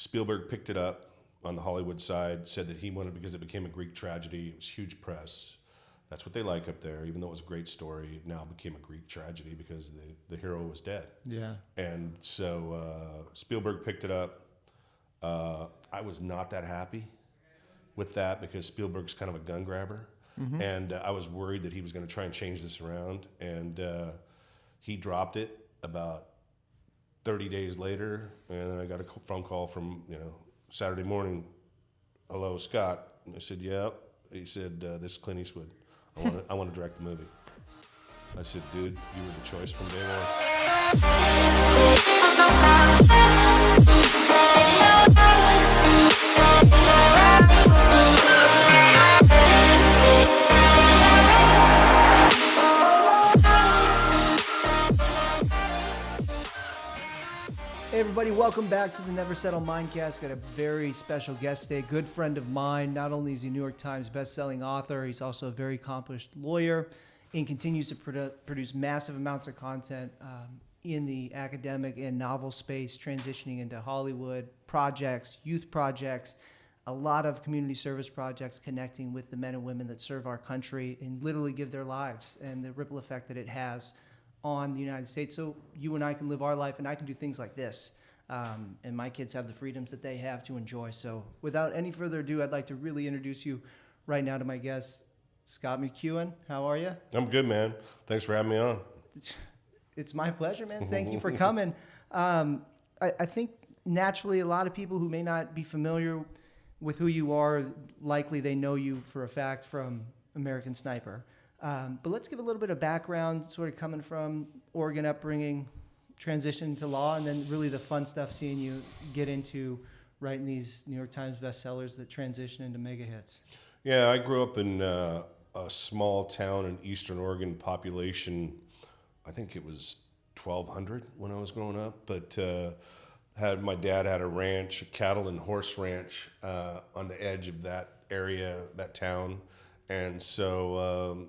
Spielberg picked it up on the Hollywood side, said that he wanted, because it became a Greek tragedy, it was huge press. That's what they like up there. Even though it was a great story, it now became a Greek tragedy because the hero was dead. Yeah. And so Spielberg picked it up. I was not that happy with that because Spielberg's kind of a gun grabber. Mm-hmm. And I was worried that he was going to try and change this around. And he dropped it about 30 days later. And then I got a phone call from, Saturday morning. Hello, Scott. I said, yeah. He said, this is Clint Eastwood. I want to direct the movie. I said, dude, you were the choice from day one. Hey everybody, welcome back to the Never Settle Mindcast. Got a very special guest today, good friend of mine. Not only is he a New York Times best-selling author, he's also a very accomplished lawyer and continues to produce massive amounts of content in the academic and novel space, transitioning into Hollywood projects, youth projects, a lot of community service projects connecting with the men and women that serve our country and literally give their lives and the ripple effect that it has on the United States. So you and I can live our life and I can do things like this. And my kids have the freedoms that they have to enjoy. So without any further ado, I'd like to really introduce you right now to my guest, Scott Mcewen. How are you? I'm good, man. Thanks for having me on. It's my pleasure, man. Thank you for coming. I think naturally a lot of people who may not be familiar with who you are, likely they know you for a fact from American Sniper. But let's give a little bit of background, sort of coming from Oregon upbringing, transition to law, and then really the fun stuff seeing you get into writing these New York Times bestsellers that transition into mega hits. Yeah, I grew up in a small town in Eastern Oregon, population, I think it was 1,200 when I was growing up, but my dad had a ranch, a cattle and horse ranch on the edge of that area, that town. And so,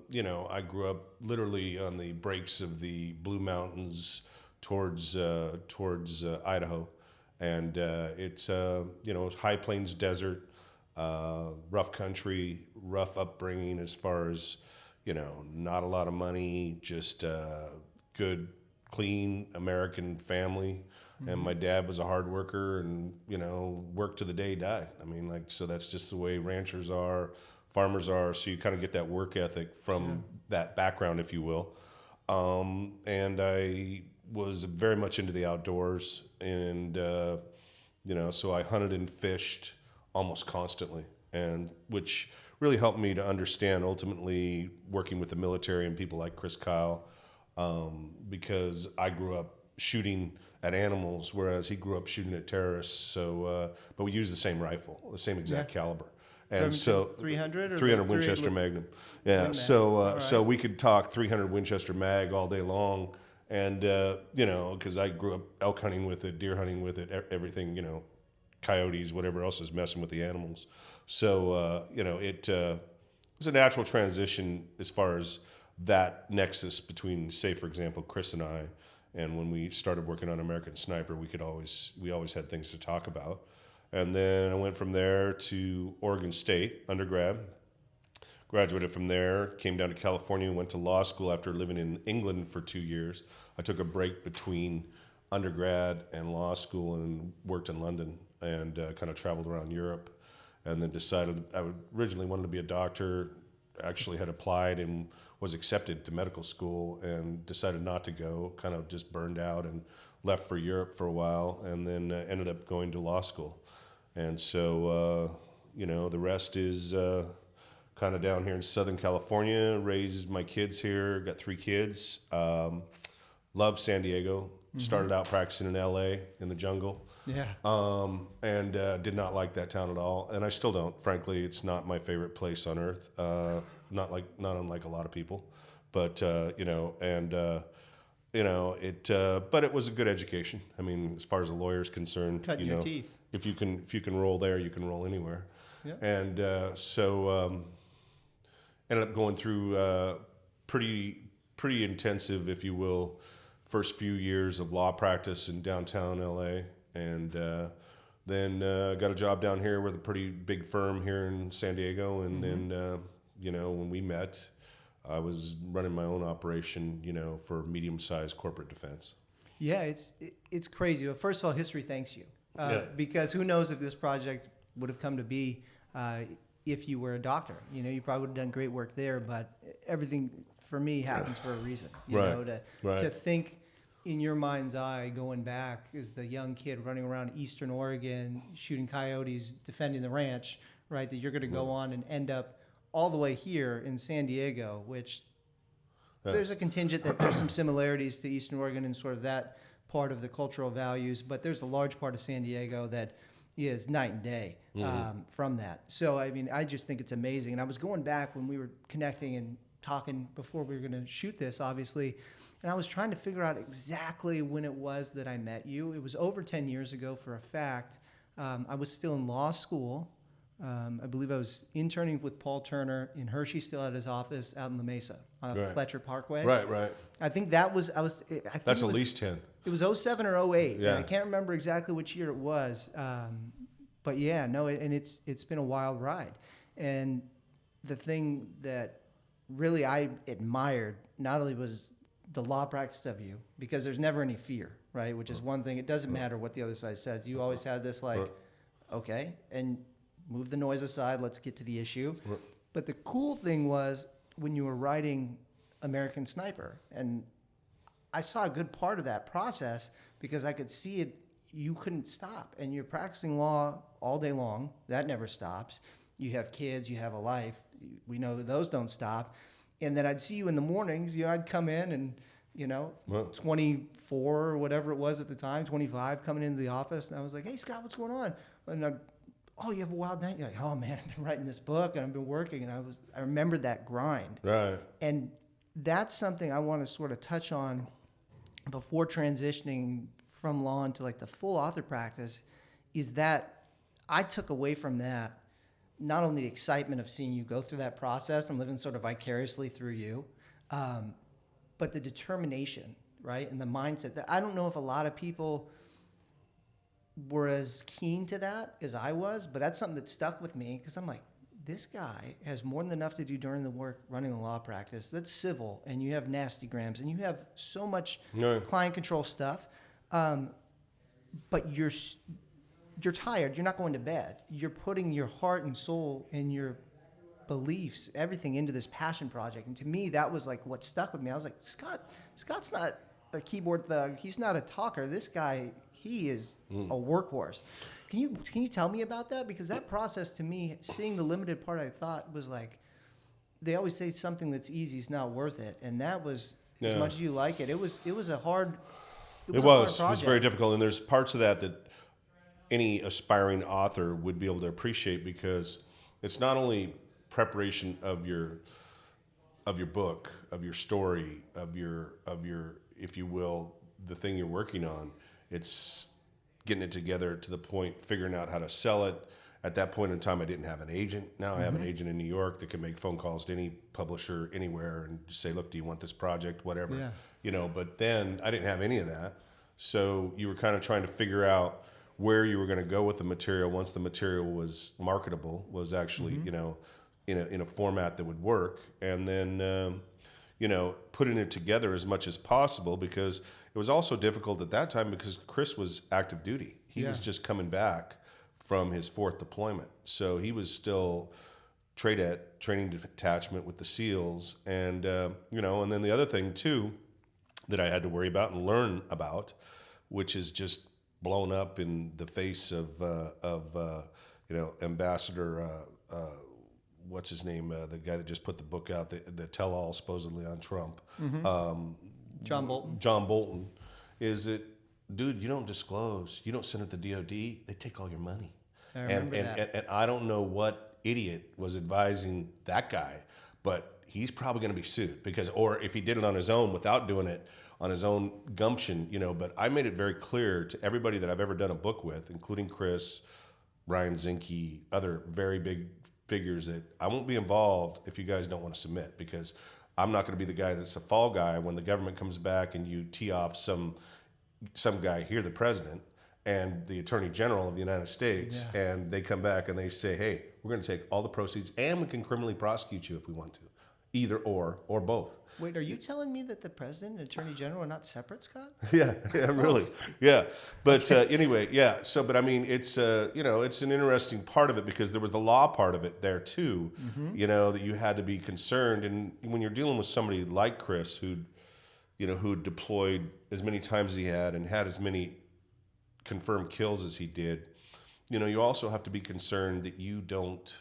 I grew up literally on the breaks of the Blue Mountains towards Idaho. And it's, high plains desert, rough country, rough upbringing as far as, not a lot of money, just good, clean American family. Mm-hmm. And my dad was a hard worker and, worked to the day he died. I mean, so that's just the way ranchers are. Farmers are, so you kind of get that work ethic from that background, if you will. And I was very much into the outdoors, and so I hunted and fished almost constantly, and which really helped me to understand ultimately working with the military and people like Chris Kyle, because I grew up shooting at animals, whereas he grew up shooting at terrorists. So, but we used the same rifle, the same exact caliber. And so 300 or 300 Winchester Magnum. Yeah. So we could talk 300 Winchester Mag all day long. And, because I grew up elk hunting with it, deer hunting with it, everything, coyotes, whatever else is messing with the animals. So, it was a natural transition as far as that nexus between, say, for example, Chris and I. And when we started working on American Sniper, we always had things to talk about. And then I went from there to Oregon State, undergrad, graduated from there, came down to California, went to law school after living in England for 2 years. I took a break between undergrad and law school and worked in London and kind of traveled around Europe, and then decided I originally wanted to be a doctor, actually had applied and was accepted to medical school and decided not to go, kind of just burned out and left for Europe for a while, and then ended up going to law school. And so, the rest is kind of down here in Southern California, raised my kids here, got 3 kids, love San Diego, started out practicing in LA in the jungle. Yeah. And did not like that town at all. And I still don't, frankly. It's not my favorite place on earth, not unlike a lot of people. But, but it was a good education. I mean, as far as a lawyer's concerned, Cutting your teeth. If you can roll there, you can roll anywhere. Yeah. And ended up going through pretty intensive, if you will, first few years of law practice in downtown LA, and Then got a job down here with a pretty big firm here in San Diego. And then, when we met, I was running my own operation, for medium-sized corporate defense. Yeah, it's crazy. But first of all, history thanks you. Yeah. Because who knows if this project would have come to be if you were a doctor. You probably would have done great work there, but everything for me happens for a reason. To think in your mind's eye, going back as the young kid running around Eastern Oregon, shooting coyotes, defending the ranch, right, that you're going to go on and end up all the way here in San Diego, which there's a contingent that there's some similarities to Eastern Oregon and sort of that part of the cultural values, but there's a large part of San Diego that is night and day from that. So, I just think it's amazing. And I was going back when we were connecting and talking before we were going to shoot this, obviously, and I was trying to figure out exactly when it was that I met you. It was over 10 years ago for a fact. I was still in law school. I believe I was interning with Paul Turner in Hershey, still at his office out in La Mesa on Fletcher Parkway. Right. I think that was, I think that's at least 10. It was 07 or 08. Yeah. I can't remember exactly which year it was. But yeah, no, and it's been a wild ride. And the thing that really I admired not only was the law practice of you, because there's never any fear, right? Which is one thing. It doesn't matter what the other side says. You always had this okay, and move the noise aside. Let's get to the issue. But the cool thing was when you were writing American Sniper, and I saw a good part of that process because I could see it. You couldn't stop, and you're practicing law all day long. That never stops. You have kids. You have a life. We know that those don't stop. And then I'd see you in the mornings. I'd come in and 24 or whatever it was at the time, 25, coming into the office, and I was like, "Hey, Scott, what's going on?" And oh, you have a wild night. You're like, "Oh man, I've been writing this book and I've been working," and I remembered that grind. Right. And that's something I want to sort of touch on before transitioning from law into like the full author practice, is that I took away from that not only the excitement of seeing you go through that process and living sort of vicariously through you, but the determination, right? And the mindset that I don't know if a lot of people were as keen to that as I was, but that's something that stuck with me because I'm like, this guy has more than enough to do during the work running a law practice. That's civil, and you have nasty grams, and you have so much client control stuff, but you're tired. You're not going to bed. You're putting your heart and soul and your beliefs, everything into this passion project. And to me, that was like what stuck with me. I was like, Scott's not a keyboard thug. He's not a talker. This guy, he is a workhorse. Can you tell me about that? Because that process to me, seeing the limited part I thought was like, they always say something that's easy is not worth it. And that was, as much as you like it, it was a hard, it was very difficult. And there's parts of that any aspiring author would be able to appreciate, because it's not only preparation of your book, of your story, of your, if you will, the thing you're working on. It's getting it together to the point, figuring out how to sell it. At that point in time, I didn't have an agent. Now I have an agent in New York that can make phone calls to any publisher anywhere and just say, "Look, do you want this project?" Whatever, But then I didn't have any of that, so you were kind of trying to figure out where you were going to go with the material once the material was marketable, was actually in a format that would work, and then putting it together as much as possible, because it was also difficult at that time because Chris was active duty. He was just coming back from his 4th deployment, so he was still training detachment with the SEALs, and and then the other thing too that I had to worry about and learn about, which is just blown up in the face of Ambassador what's his name, the guy that just put the book out, the tell-all supposedly on Trump, John Bolton. John Bolton, is it, dude, you don't disclose, you don't send it to the DOD, they take all your money. I remember that. And I don't know what idiot was advising that guy, but he's probably going to be sued, because, or if he did it on his own without doing it on his own gumption, but I made it very clear to everybody that I've ever done a book with, including Chris, Ryan Zinke, other very big figures, that I won't be involved if you guys don't want to submit, because I'm not going to be the guy that's a fall guy when the government comes back and you tee off some guy here, the president, and the Attorney General of the United States, and they come back and they say, hey, we're going to take all the proceeds and we can criminally prosecute you if we want to. Either or both. Wait, are you telling me that the president and attorney general are not separate, Scott? Yeah, really. Yeah. But anyway, yeah. So, but I mean, it's, it's an interesting part of it because there was the law part of it there too, that you had to be concerned. And when you're dealing with somebody like Chris, who deployed as many times as he had and had as many confirmed kills as he did, you also have to be concerned that you don't,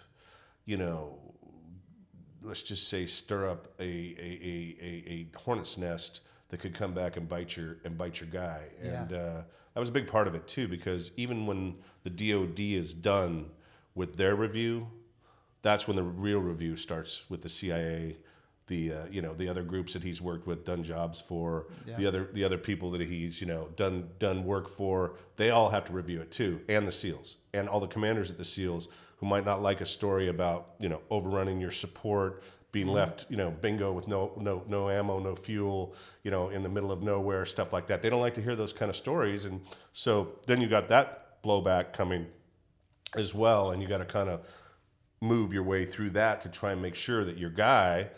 let's just say, stir up a hornet's nest that could come back and bite your guy. And that was a big part of it too, because even when the DOD is done with their review, that's when the real review starts with the CIA, the other groups that he's worked with, done jobs for, the other people that he's done work for. They all have to review it too, and the SEALs and all the commanders at the SEALs who might not like a story about overrunning your support, being left bingo with no ammo, no fuel, in the middle of nowhere, stuff like that. They don't like to hear those kind of stories, and so then you got that blowback coming as well, and you got to kind of move your way through that to try and make sure that your guy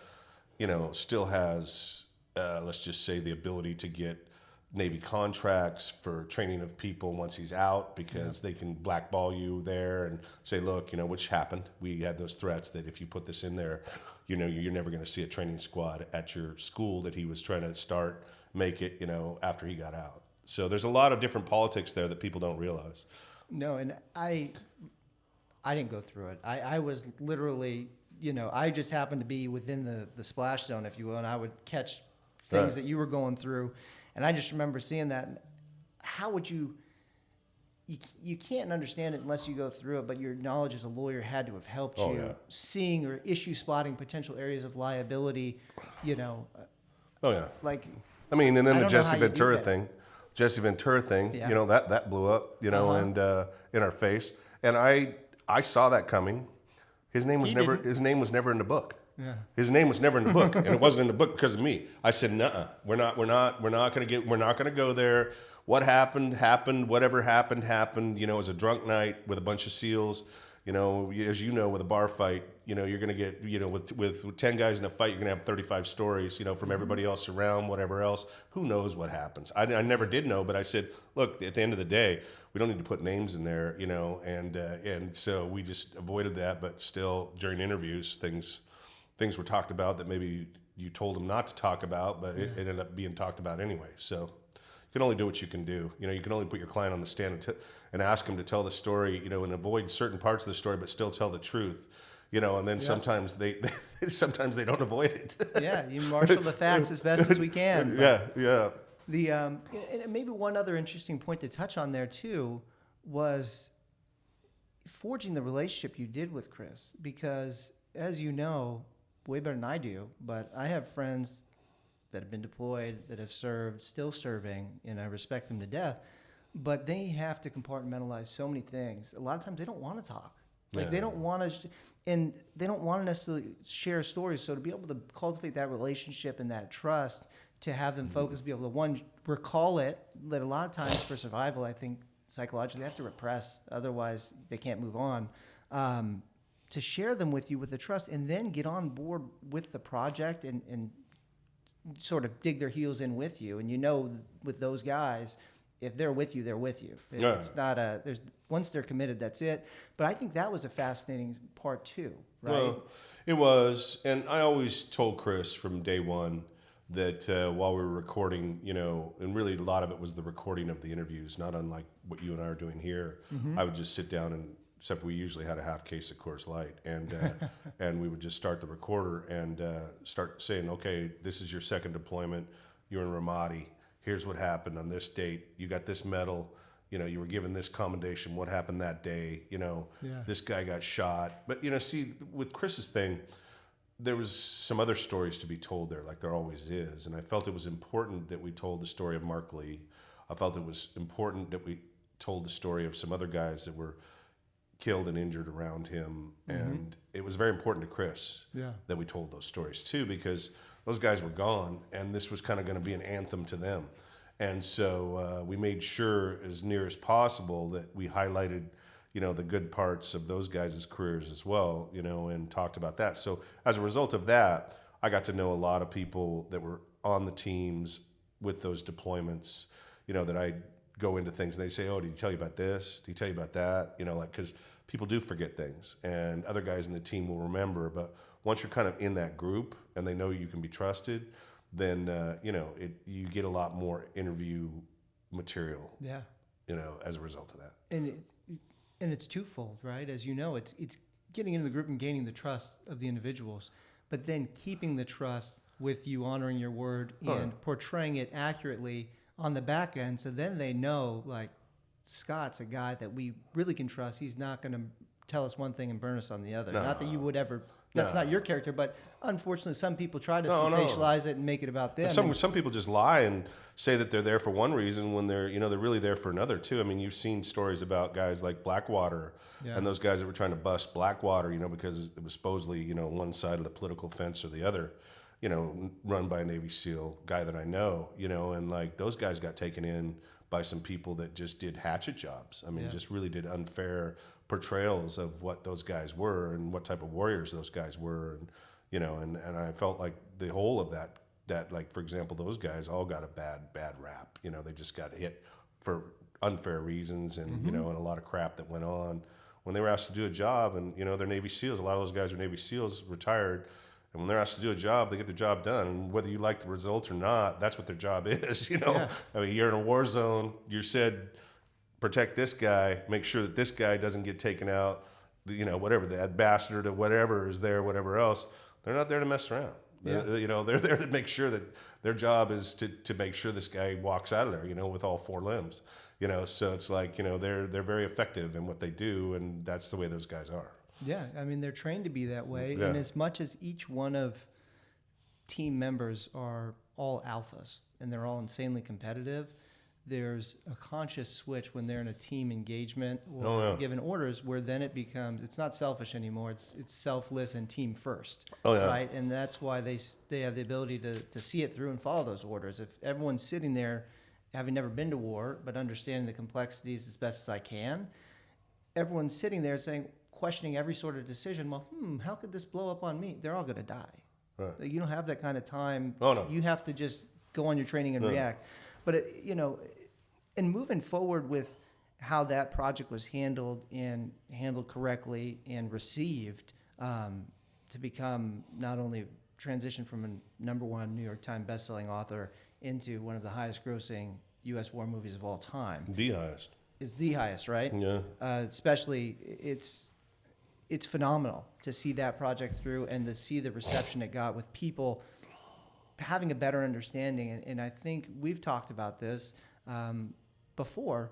still has, let's just say, the ability to get Navy contracts for training of people once he's out, because they can blackball you there and say, look, which happened. We had those threats that if you put this in there, you're never going to see a training squad at your school that he was trying to make it, after he got out. So there's a lot of different politics there that people don't realize. No, and I didn't go through it. I was literally, I just happened to be within the splash zone, if you will, and I would catch things that you were going through. And I just remember seeing that. How would you can't understand it unless you go through it, but your knowledge as a lawyer had to have helped you seeing or issue spotting potential areas of liability, Oh, yeah. Like, I mean, and then the Jesse Ventura thing, that blew up, and in our face. And I saw that coming. His name was never in the book. Yeah. His name was never in the book, and it wasn't in the book because of me. I said, "Nuh-uh, we're not gonna go there. What happened. Whatever happened. It was a drunk night with a bunch of SEALs. As with a bar fight, you're gonna get, with 10 guys in a fight, you're gonna have 35 stories, from everybody else around, whatever else. Who knows what happens? I never did know, but I said, look, at the end of the day, we don't need to put names in there, and so we just avoided that. But still, during interviews, things were talked about that maybe you told them not to talk about, but it ended up being talked about anyway. So you can only do what you can do. You can only put your client on the stand and ask him to tell the story, and avoid certain parts of the story, but still tell the truth. And then sometimes they don't avoid it. Yeah, you marshal the facts as best as we can. Yeah. And maybe one other interesting point to touch on there too was forging the relationship you did with Chris, because as you know, way better than I do, but I have friends that have been deployed, that have served, still serving, and I respect them to death, but they have to compartmentalize so many things. A lot of times they don't want to talk. They don't want to, and they don't want to necessarily share stories. So to be able to cultivate that relationship and that trust, to have them focus, be able to recall it, that a lot of times for survival, I think psychologically they have to repress, otherwise they can't move on. To share them with you with the trust, and then get on board with the project and sort of dig their heels in with you. And with those guys, if they're with you, they're with you. It's not once they're committed, that's it. But I think that was a fascinating part too, right? Well, it was, and I always told Chris from day one that while we were recording, and really a lot of it was the recording of the interviews, not unlike what you and I are doing here. I would just sit down and, except we usually had a half case of Coors Light, and and we would just start the recorder and start saying, okay, this is your second deployment. You're in Ramadi. Here's what happened on this date. You got this medal. You were given this commendation. What happened that day? This guy got shot. But see, with Chris's thing, there was some other stories to be told there, like there always is. And I felt it was important that we told the story of Mark Lee. I felt it was important that we told the story of some other guys that were killed and injured around him. And it was very important to Chris that we told those stories too, because those guys were gone, and this was kind of going to be an anthem to them. And so we made sure as near as possible that we highlighted, the good parts of those guys' careers as well, and talked about that. So as a result of that, I got to know a lot of people that were on the teams with those deployments, that I go into things and they say, oh, did he tell you about this? Did he tell you about that? Because people do forget things and other guys in the team will remember. But once you're kind of in that group and they know you can be trusted, then, you get a lot more interview material, Yeah. as a result of that. And it's twofold, right? As you know, it's getting into the group and gaining the trust of the individuals, but then keeping the trust with you honoring your word and portraying it accurately on the back end. So then they know, like, Scott's a guy that we really can trust. He's not going to tell us one thing and burn us on the other. No. Not that you would ever. That's not your character, but unfortunately, some people try to No. sensationalize it and make it about them. And some people just lie and say that they're there for one reason when they're really there for another too. I mean, you've seen stories about guys like Blackwater and those guys that were trying to bust Blackwater, because it was supposedly one side of the political fence or the other, run by a Navy SEAL guy that I know, and like those guys got taken in by some people that just did hatchet jobs. I mean, just really did unfair portrayals of what those guys were and what type of warriors those guys were, and and I felt like the whole of that like, for example, those guys all got a bad rap. They just got hit for unfair reasons and and a lot of crap that went on when they were asked to do a job. And they're Navy SEALs. A lot of those guys are Navy SEALs, retired. And when they're asked to do a job, they get the job done. And whether you like the results or not, that's what their job is. I mean, you're in a war zone. You said, protect this guy, make sure that this guy doesn't get taken out, whatever, the ambassador to whatever is there, whatever else. They're not there to mess around. Yeah. They're there to make sure that their job is to make sure this guy walks out of there, with all four limbs. So it's like, they're very effective in what they do, and that's the way those guys are. Yeah, I mean, they're trained to be that way. Yeah. And as much as each one of team members are all alphas and they're all insanely competitive, there's a conscious switch when they're in a team engagement or given orders where then it's not selfish anymore. It's selfless and team first. Right? And that's why they have the ability to see it through and follow those orders. If everyone's sitting there having never been to war but understanding the complexities as best as I can, everyone's sitting there questioning every sort of decision. Well, how could this blow up on me? They're all going to die. Right. You don't have that kind of time. Oh, no. You have to just go on your training and react. But, and moving forward with how that project was handled correctly and received to become not only transition from a #1 New York Times bestselling author into one of the highest grossing U.S. war movies of all time. The highest. It's the highest, right? Yeah. Especially, it's phenomenal to see that project through and to see the reception it got with people having a better understanding. And I think we've talked about this before.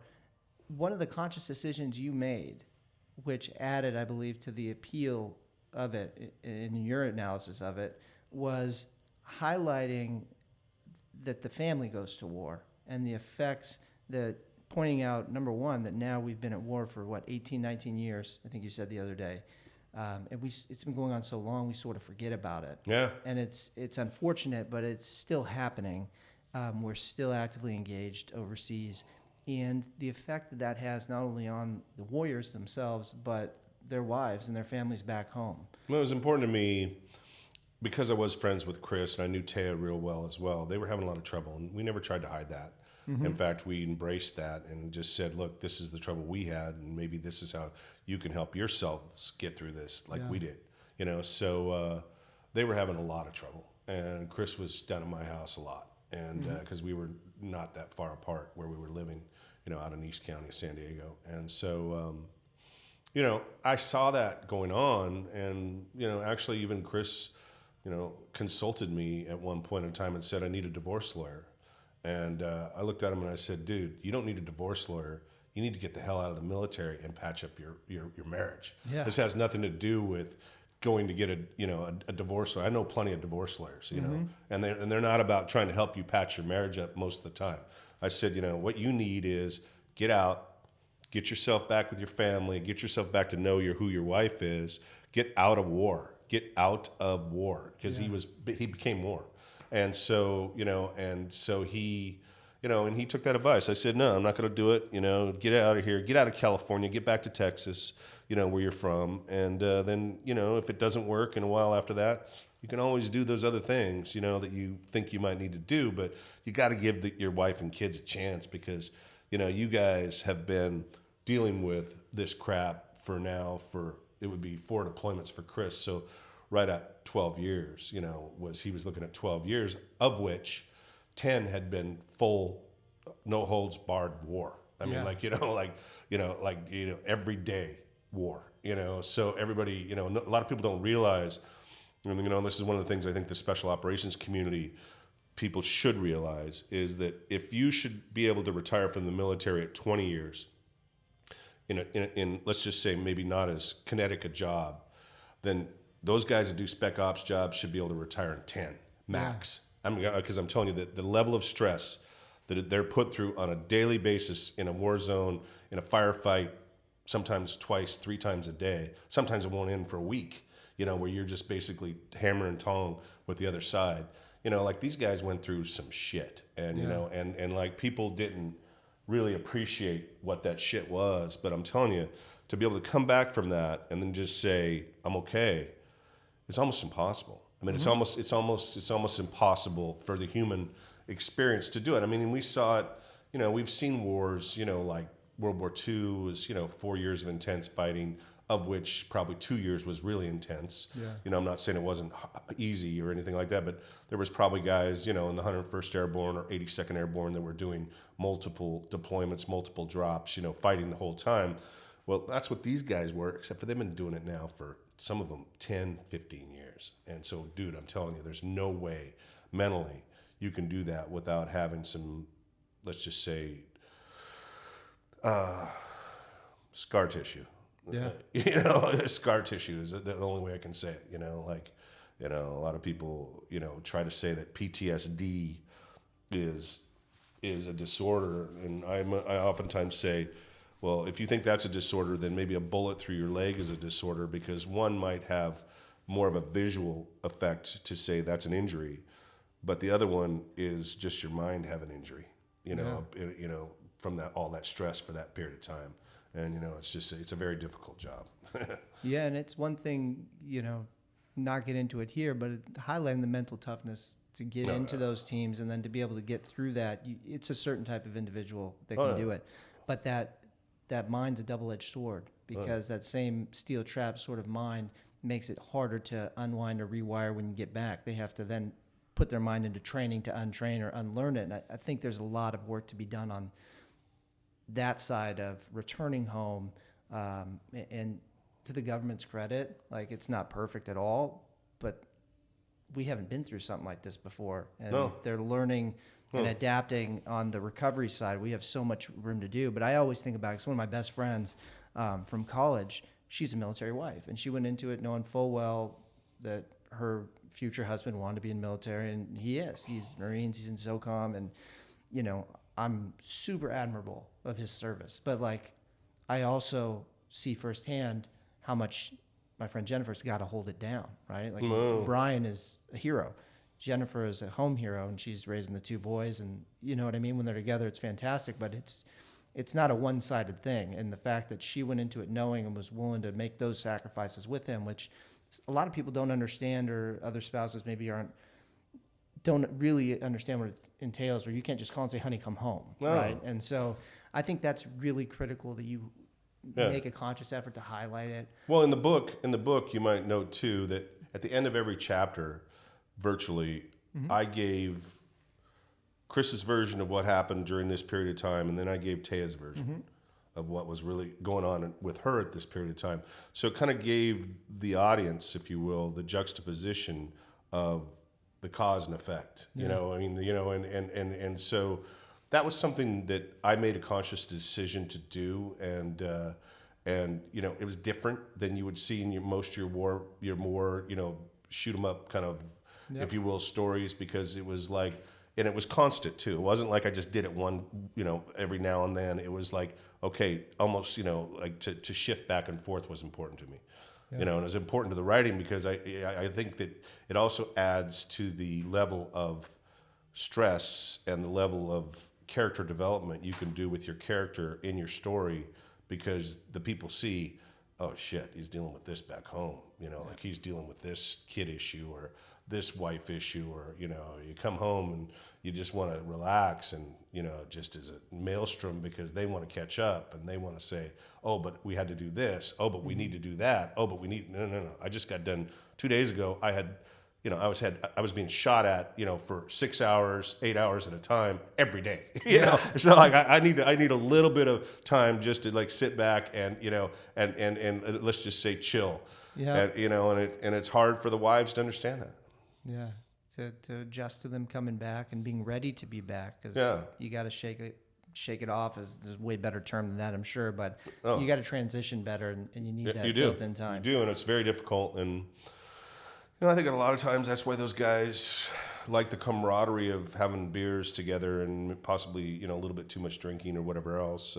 One of the conscious decisions you made, which added, I believe, to the appeal of it in your analysis of it, was highlighting that the family goes to war and the effects that pointing out, #1, that now we've been at war for 18, 19 years. I think you said the other day. And it's been going on so long, we sort of forget about it. Yeah. And it's unfortunate, but it's still happening. We're still actively engaged overseas. And the effect that has not only on the warriors themselves, but their wives and their families back home. Well, it was important to me because I was friends with Chris and I knew Taya real well as well. They were having a lot of trouble, and we never tried to hide that. Mm-hmm. In fact, we embraced that and just said, look, this is the trouble we had, and maybe this is how you can help yourselves get through this like we did. So they were having a lot of trouble. And Chris was down at my house a lot, and because we were not that far apart where we were living, out in East County, San Diego. And so, I saw that going on, and, actually even Chris, consulted me at one point in time and said, I need a divorce lawyer. And I looked at him and I said, dude, you don't need a divorce lawyer. You need to get the hell out of the military and patch up your marriage. Yeah. This has nothing to do with going to get a divorce lawyer. I know plenty of divorce lawyers, and they're not about trying to help you patch your marriage up most of the time. I said, what you need is get out, get yourself back with your family, get yourself back to know who your wife is, get out of war, because he became war. And so, he, and he took that advice. I said, no, I'm not going to do it. Get out of here, get out of California, get back to Texas, where you're from. And then, if it doesn't work in a while after that, you can always do those other things, that you think you might need to do. But you got to give your wife and kids a chance because, you guys have been dealing with this crap for it would be 4 deployments for Chris. So right at 12 years, he was looking at 12 years, of which 10 had been full, no holds barred war. I mean, every day war, so everybody, a lot of people don't realize, and this is one of the things I think the special operations community people should realize is that if you should be able to retire from the military at 20 years in let's just say maybe not as kinetic a job, then those guys that do spec ops jobs should be able to retire in 10 max. Because I'm telling you that the level of stress that they're put through on a daily basis in a war zone, in a firefight, sometimes twice, 3 times a day, sometimes it won't end for a week, where you're just basically hammer and tong with the other side. Like these guys went through some shit and, and like people didn't really appreciate what that shit was. But I'm telling you, to be able to come back from that and then just say, I'm okay, it's almost impossible. I mean, it's almost impossible for the human experience to do it. I mean, and we saw it, we've seen wars, like World War II was, 4 years of intense fighting, of which probably 2 years was really intense. Yeah. I'm not saying it wasn't easy or anything like that, but there was probably guys, in the 101st Airborne or 82nd Airborne that were doing multiple deployments, multiple drops, fighting the whole time. Well, that's what these guys were, except for they've been doing it now for some of them 10, 15 years. And so, dude, I'm telling you, there's no way mentally you can do that without having some, let's just say, scar tissue. Yeah. Scar tissue is the only way I can say it, a lot of people, try to say that PTSD is a disorder. And I oftentimes say, well, if you think that's a disorder, then maybe a bullet through your leg is a disorder, because one might have more of a visual effect to say that's an injury, but the other one is just your mind have an injury, from all that stress for that period of time. And, it's a very difficult job. Yeah, and it's one thing, not get into it here, but highlighting the mental toughness to get into those teams and then to be able to get through that. It's a certain type of individual that can do it. But that mind's a double-edged sword, because that same steel trap sort of mind makes it harder to unwind or rewire when you get back. They have to then put their mind into training to untrain or unlearn it. And I think there's a lot of work to be done on that side of returning home. And to the government's credit, like, it's not perfect at all, but we haven't been through something like this before. And they're learning and adapting on the recovery side. We have so much room to do. But I always think about it, 'cause one of my best friends from college, she's a military wife, and she went into it knowing full well that her future husband wanted to be in the military, and he is. He's Marines, he's in SOCOM, and, I'm super admirable of his service. But, like, I also see firsthand how much my friend Jennifer's got to hold it down, right? Like, Brian is a hero. Jennifer is a home hero, and she's raising the 2 boys, and you know what I mean? When they're together, it's fantastic, but it's not a one-sided thing. And the fact that she went into it knowing and was willing to make those sacrifices with him, which a lot of people don't understand, or other spouses maybe don't really understand what it entails, or you can't just call and say, honey, come home, right? And so I think that's really critical, that you make a conscious effort to highlight it. Well, in the book, you might note too that at the end of every chapter, virtually, I gave Chris's version of what happened during this period of time, and then I gave Taya's version of what was really going on with her at this period of time. So it kind of gave the audience, if you will, the juxtaposition of the cause and effect. And so that was something that I made a conscious decision to do, and it was different than you would see in your more shoot 'em up kind of, if you will, stories, because it was like, and it was constant too. It wasn't like I just did it every now and then. It was like, okay, almost, like to shift back and forth was important to me. And it was important to the writing, because I think that it also adds to the level of stress and the level of, character development you can do with your character in your story, because the people see, oh shit, he's dealing with this back home, like he's dealing with this kid issue or this wife issue, or you come home and you just want to relax, and just as a maelstrom, because they want to catch up and they want to say, oh, but we had to do this, oh, but we need to do that, oh, but we need no. I just got done 2 days ago. I had I was being shot at, for 6 hours, 8 hours at a time every day. So like I need a little bit of time just to like sit back and and let's just say chill. Yeah. And it's hard for the wives to understand that. Yeah. To adjust to them coming back and being ready to be back, because you got to shake it off is a way better term than that, I'm sure, but you got to transition better, and you need that built-in time. You do, and it's very difficult. And I think a lot of times that's why those guys like the camaraderie of having beers together and possibly, a little bit too much drinking or whatever else.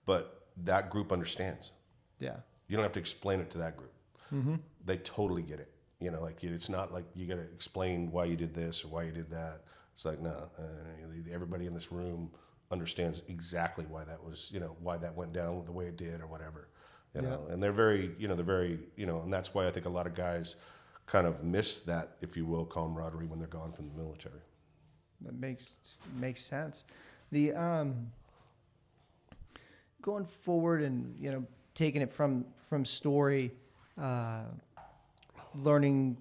But that group understands. Yeah. You don't have to explain it to that group. Mm-hmm. They totally get it. It's not like you got to explain why you did this or why you did that. It's like, no, everybody in this room understands exactly why that was, why that went down the way it did or whatever. And they're very, and that's why I think a lot of guys kind of miss that, if you will, camaraderie when they're gone from the military. That makes sense. The going forward and taking it from story, learning,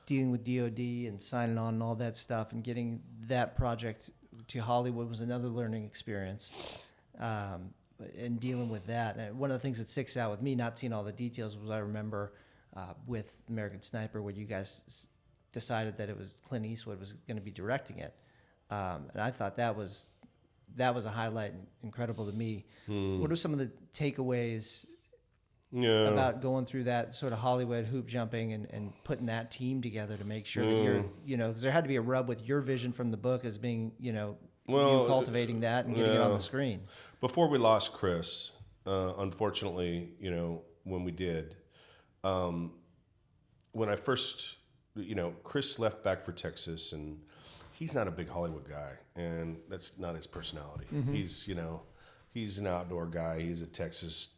dealing with DoD and signing on and all that stuff, and getting that project to Hollywood was another learning experience. And dealing with that, and one of the things that sticks out with me, not seeing all the details, was I remember. With American Sniper, where you guys decided that it was Clint Eastwood was going to be directing it, and I thought that was a highlight and incredible to me. What are some of the takeaways about going through that sort of Hollywood hoop jumping and putting that team together to make sure that you're, because there had to be a rub with your vision from the book as being, you cultivating that and getting it on the screen. Before we lost Chris, unfortunately, when we did. When I first, Chris left back for Texas, and he's not a big Hollywood guy, and that's not his personality. Mm-hmm. He's an outdoor guy. He's a Texas,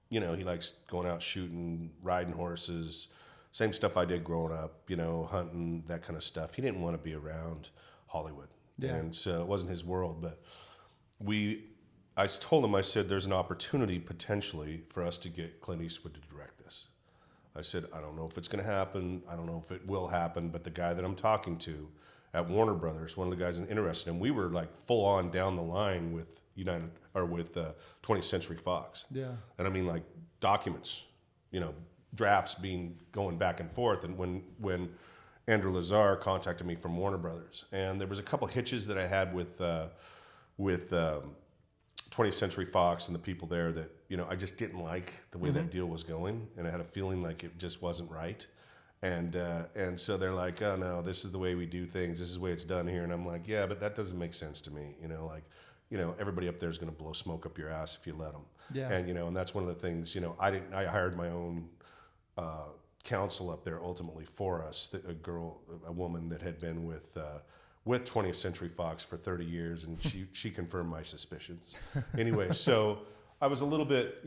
he likes going out shooting, riding horses, same stuff I did growing up, hunting, that kind of stuff. He didn't want to be around Hollywood. Yeah. And so it wasn't his world, but I told him, I said, there's an opportunity potentially for us to get Clint Eastwood to direct this. I said, I don't know if it's going to happen. I don't know if it will happen, but the guy that I'm talking to at Warner Brothers, one of the guys interested, and we were like full on down the line with 20th Century Fox. Yeah. And I mean, like documents, drafts going back and forth. And when Andrew Lazar contacted me from Warner Brothers, and there was a couple hitches that I had with 20th Century Fox and the people there that, I just didn't like the way that deal was going, and I had a feeling like it just wasn't right. And so they're like, oh no, this is the way we do things. This is the way it's done here. And I'm like, yeah, but that doesn't make sense to me. Everybody up there is going to blow smoke up your ass if you let them. Yeah. And, and that's one of the things, I hired my own counsel up there ultimately for us, a woman that had been with 20th Century Fox for 30 years, and she confirmed my suspicions. Anyway, so I was a little bit,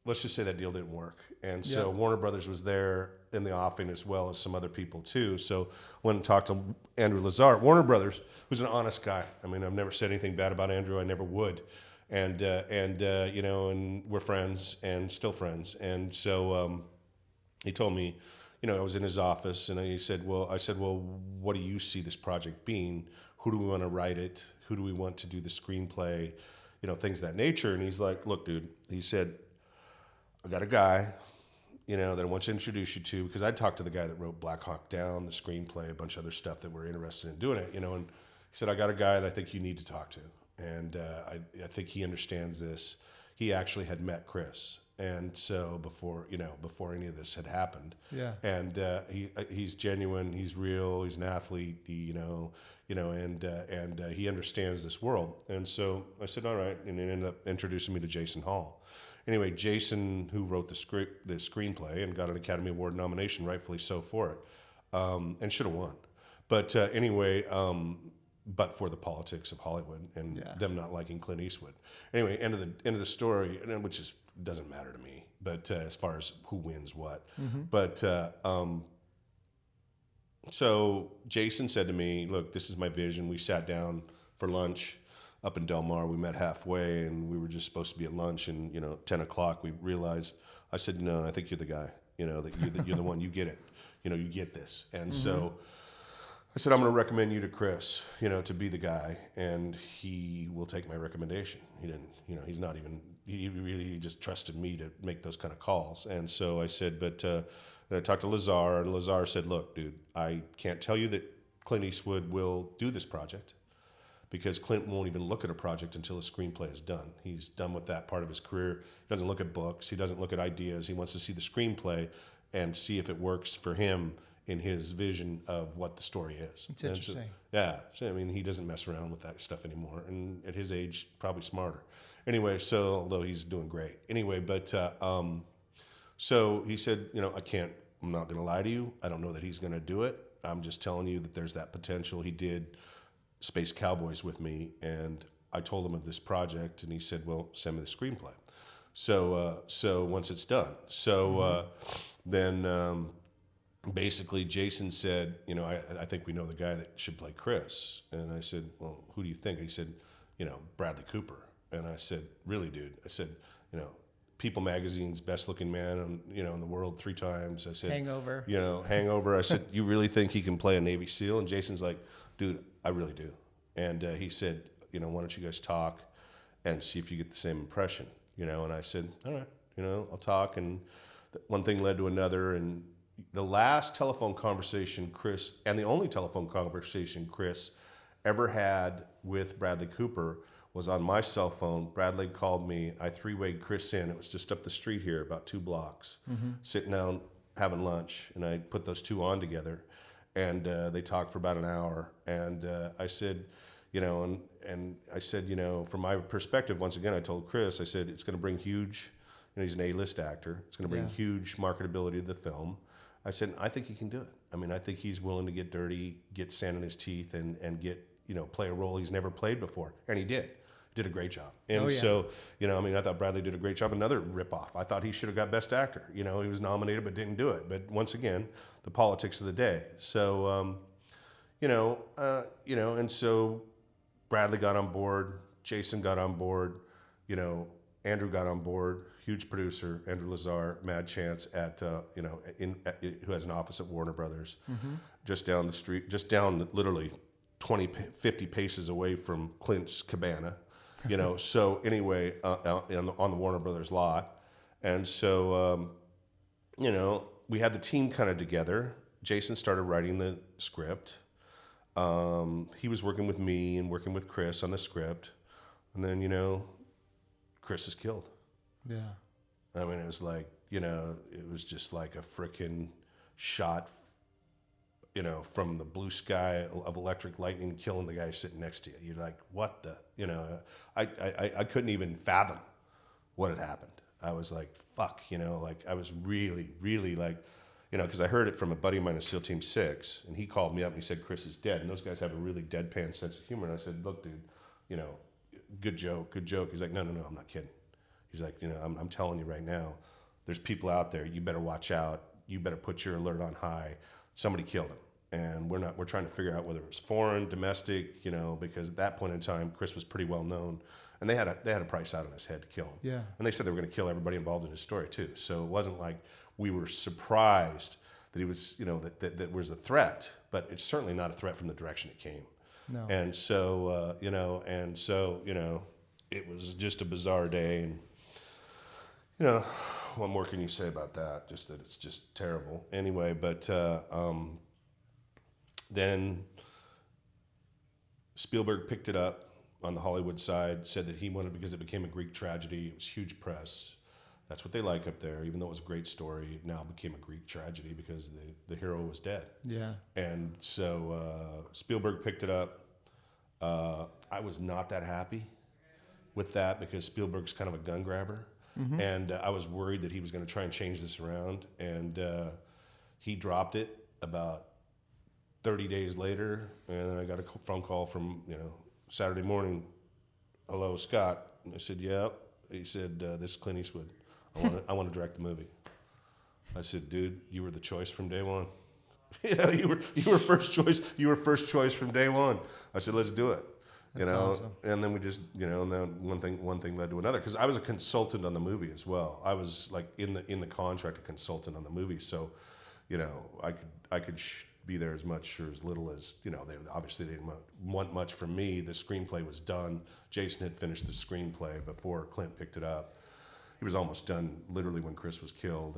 let's just say that deal didn't work. And so Warner Brothers was there in the offing, as well as some other people too. So went and talked to Andrew Lazar at Warner Brothers, who's an honest guy. I mean, I've never said anything bad about Andrew. I never would. And we're friends and still friends. And so he told me, I was in his office, and I said, well, what do you see this project being? Who do we want to write it? Who do we want to do the screenplay? Things of that nature. And he's like, look, dude, he said, I got a guy, that I want to introduce you to, because I talked to the guy that wrote Black Hawk Down, the screenplay, a bunch of other stuff that we're interested in doing it, and he said, I got a guy that I think you need to talk to. And I think he understands this. He actually had met Chris. And so before any of this had happened, and he's genuine, he's real, he's an athlete, and he understands this world. And so I said, all right, and he ended up introducing me to Jason Hall. Anyway, Jason, who wrote the screenplay and got an Academy Award nomination, rightfully so for it, and should have won. But anyway, but for the politics of Hollywood and Yeah. them not liking Clint Eastwood. Anyway, end of the story, and which is doesn't matter to me. But as far as who wins what, but so Jason said to me, "Look, this is my vision." We sat down for lunch up in Del Mar. We met halfway, and we were just supposed to be at lunch. And 10 o'clock, we realized. I said, "No, I think you're the guy. That you're the one. You get it. You get this." And so I said, "I'm going to recommend you to Chris. To be the guy, and he will take my recommendation." He didn't. He's not even. He just trusted me to make those kind of calls. And so I said, but. And I talked to Lazar, and Lazar said, "Look, dude, I can't tell you that Clint Eastwood will do this project because Clint won't even look at a project until the screenplay is done. He's done with that part of his career. He doesn't look at books. He doesn't look at ideas. He wants to see the screenplay and see if it works for him in his vision of what the story is." It's interesting. So, I mean, he doesn't mess around with that stuff anymore. And at his age, probably smarter. Anyway, so although he's doing great. Anyway, but so he said, I'm not going to lie to you. I don't know that he's going to do it. I'm just telling you that there's that potential. He did Space Cowboys with me, and I told him of this project, and he said, "Well, send me the screenplay." So once it's done. Then basically Jason said, I think we know the guy that should play Chris. And I said, "Well, who do you think?" And he said, Bradley Cooper. And I said, "Really, dude?" I said, People Magazine's best looking man in the world 3 times. I said, Hangover. Hangover. I said, "You really think he can play a Navy SEAL?" And Jason's like, "Dude, I really do." And he said, "Why don't you guys talk and see if you get the same impression?" And I said, "All right, I'll talk." And one thing led to another. And the last telephone conversation Chris, and the only telephone conversation Chris ever had with Bradley Cooper, was on my cell phone. Bradley called me. I 3-wayed Chris in. It was just up the street here, about 2 blocks, sitting down having lunch. And I put those two on together, and they talked for about an hour. And I said, and I said, from my perspective, once again, I told Chris, I said, it's going to bring huge, he's an A-list actor. It's going to bring huge marketability to the film. I said, I think he can do it. I mean, I think he's willing to get dirty, get sand in his teeth, and get, play a role he's never played before. And he did. Did a great job. And so, I thought Bradley did a great job. Another ripoff. I thought he should have got Best Actor. He was nominated but didn't do it. But once again, the politics of the day. So, and so Bradley got on board. Jason got on board. Andrew got on board. Huge producer, Andrew Lazar, mad chance at, who has an office at Warner Brothers, just down the street, just down literally 50 paces away from Clint's cabana. So anyway, on the Warner Brothers lot. And so, we had the team kind of together. Jason started writing the script. He was working with me and working with Chris on the script. And then, Chris is killed. Yeah. I mean, it was like, it was just like a frickin' shot, from the blue sky of electric lightning killing the guy sitting next to you. You're like, what the, I couldn't even fathom what had happened. I was like, fuck, I was really, really like, because I heard it from a buddy of mine in SEAL Team 6, and he called me up and he said, Chris is dead. And those guys have a really deadpan sense of humor. And I said, look, dude, good joke. He's like, no, I'm not kidding. He's like, I'm telling you right now, there's people out there. You better watch out. You better put your alert on high. Somebody killed him. And we're trying to figure out whether it was foreign, domestic, because at that point in time, Chris was pretty well known, and they had a price out on his head to kill him. Yeah. And they said they were going to kill everybody involved in his story too. So it wasn't like we were surprised that he was, that was a threat, but it's certainly not a threat from the direction it came. No. And so, it was just a bizarre day, and what more can you say about that? Just that it's just terrible. Anyway, but then Spielberg picked it up on the Hollywood side, said that he wanted, because it became a Greek tragedy, it was huge press. That's what they like up there. Even though it was a great story, it now became a Greek tragedy because the hero was dead. Yeah. And so Spielberg picked it up. I was not that happy with that because Spielberg's kind of a gun grabber. Mm-hmm. And I was worried that he was going to try and change this around. And he dropped it about 30 days later, and then I got a phone call from, Saturday morning. Hello, Scott. And I said, yeah. He said, this is Clint Eastwood. I want to direct the movie. I said, dude, you were the choice from day one. You were first choice. You were first choice from day one. I said, let's do it. That's awesome. And then we just, and then one thing led to another. Because I was a consultant on the movie as well. I was like in the contract, a consultant on the movie. So, I could be there as much or as little as, they obviously didn't want much from me. The screenplay was done. Jason had finished the screenplay before Clint picked it up. He was almost done literally when Chris was killed.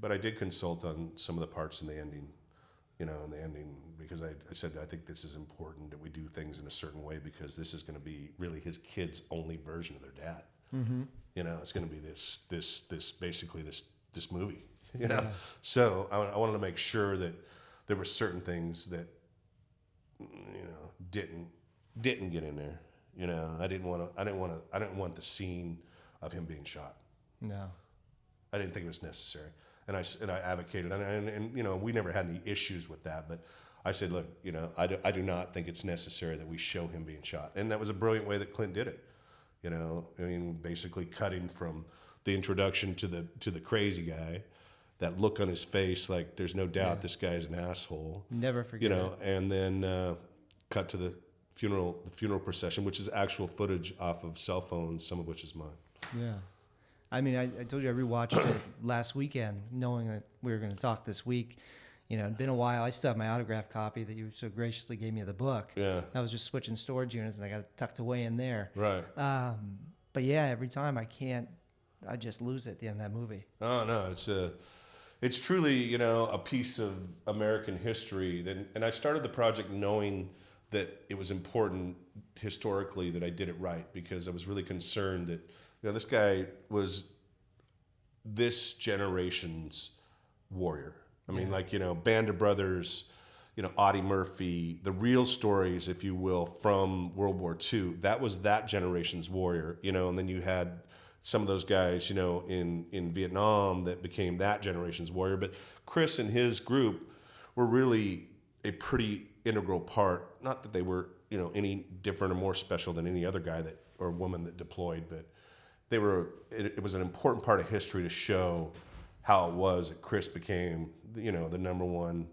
But I did consult on some of the parts in the ending, because I said, I think this is important that we do things in a certain way because this is going to be really his kid's only version of their dad. Mm-hmm. It's going to be this movie, Yeah. So I wanted to make sure that there were certain things that, didn't get in there. I didn't want the scene of him being shot. No. I didn't think it was necessary. And I advocated, and we never had any issues with that. But I said, look, I do not think it's necessary that we show him being shot. And that was a brilliant way that Clint did it. Basically cutting from the introduction to the crazy guy, that look on his face, like there's no doubt this guy's an asshole. Never forget it. And then cut to the funeral procession, which is actual footage off of cell phones, some of which is mine. Yeah. I mean, I told you I rewatched it last weekend, knowing that we were going to talk this week. It'd been a while. I still have my autographed copy that you so graciously gave me of the book. Yeah. I was just switching storage units, and I got it tucked away in there. Right. But yeah, every time I just lose it at the end of that movie. Oh no, it's truly a piece of American history. And I started the project knowing that it was important historically that I did it right, because I was really concerned that this guy was this generation's warrior. I mean, Band of Brothers, Audie Murphy, the real stories, if you will, from World War II. That was that generation's warrior, and then you had some of those guys, in Vietnam that became that generation's warrior. But Chris and his group were really a pretty integral part. Not that they were, any different or more special than any other guy or woman that deployed, but they were. It was an important part of history to show how it was that Chris became, the number one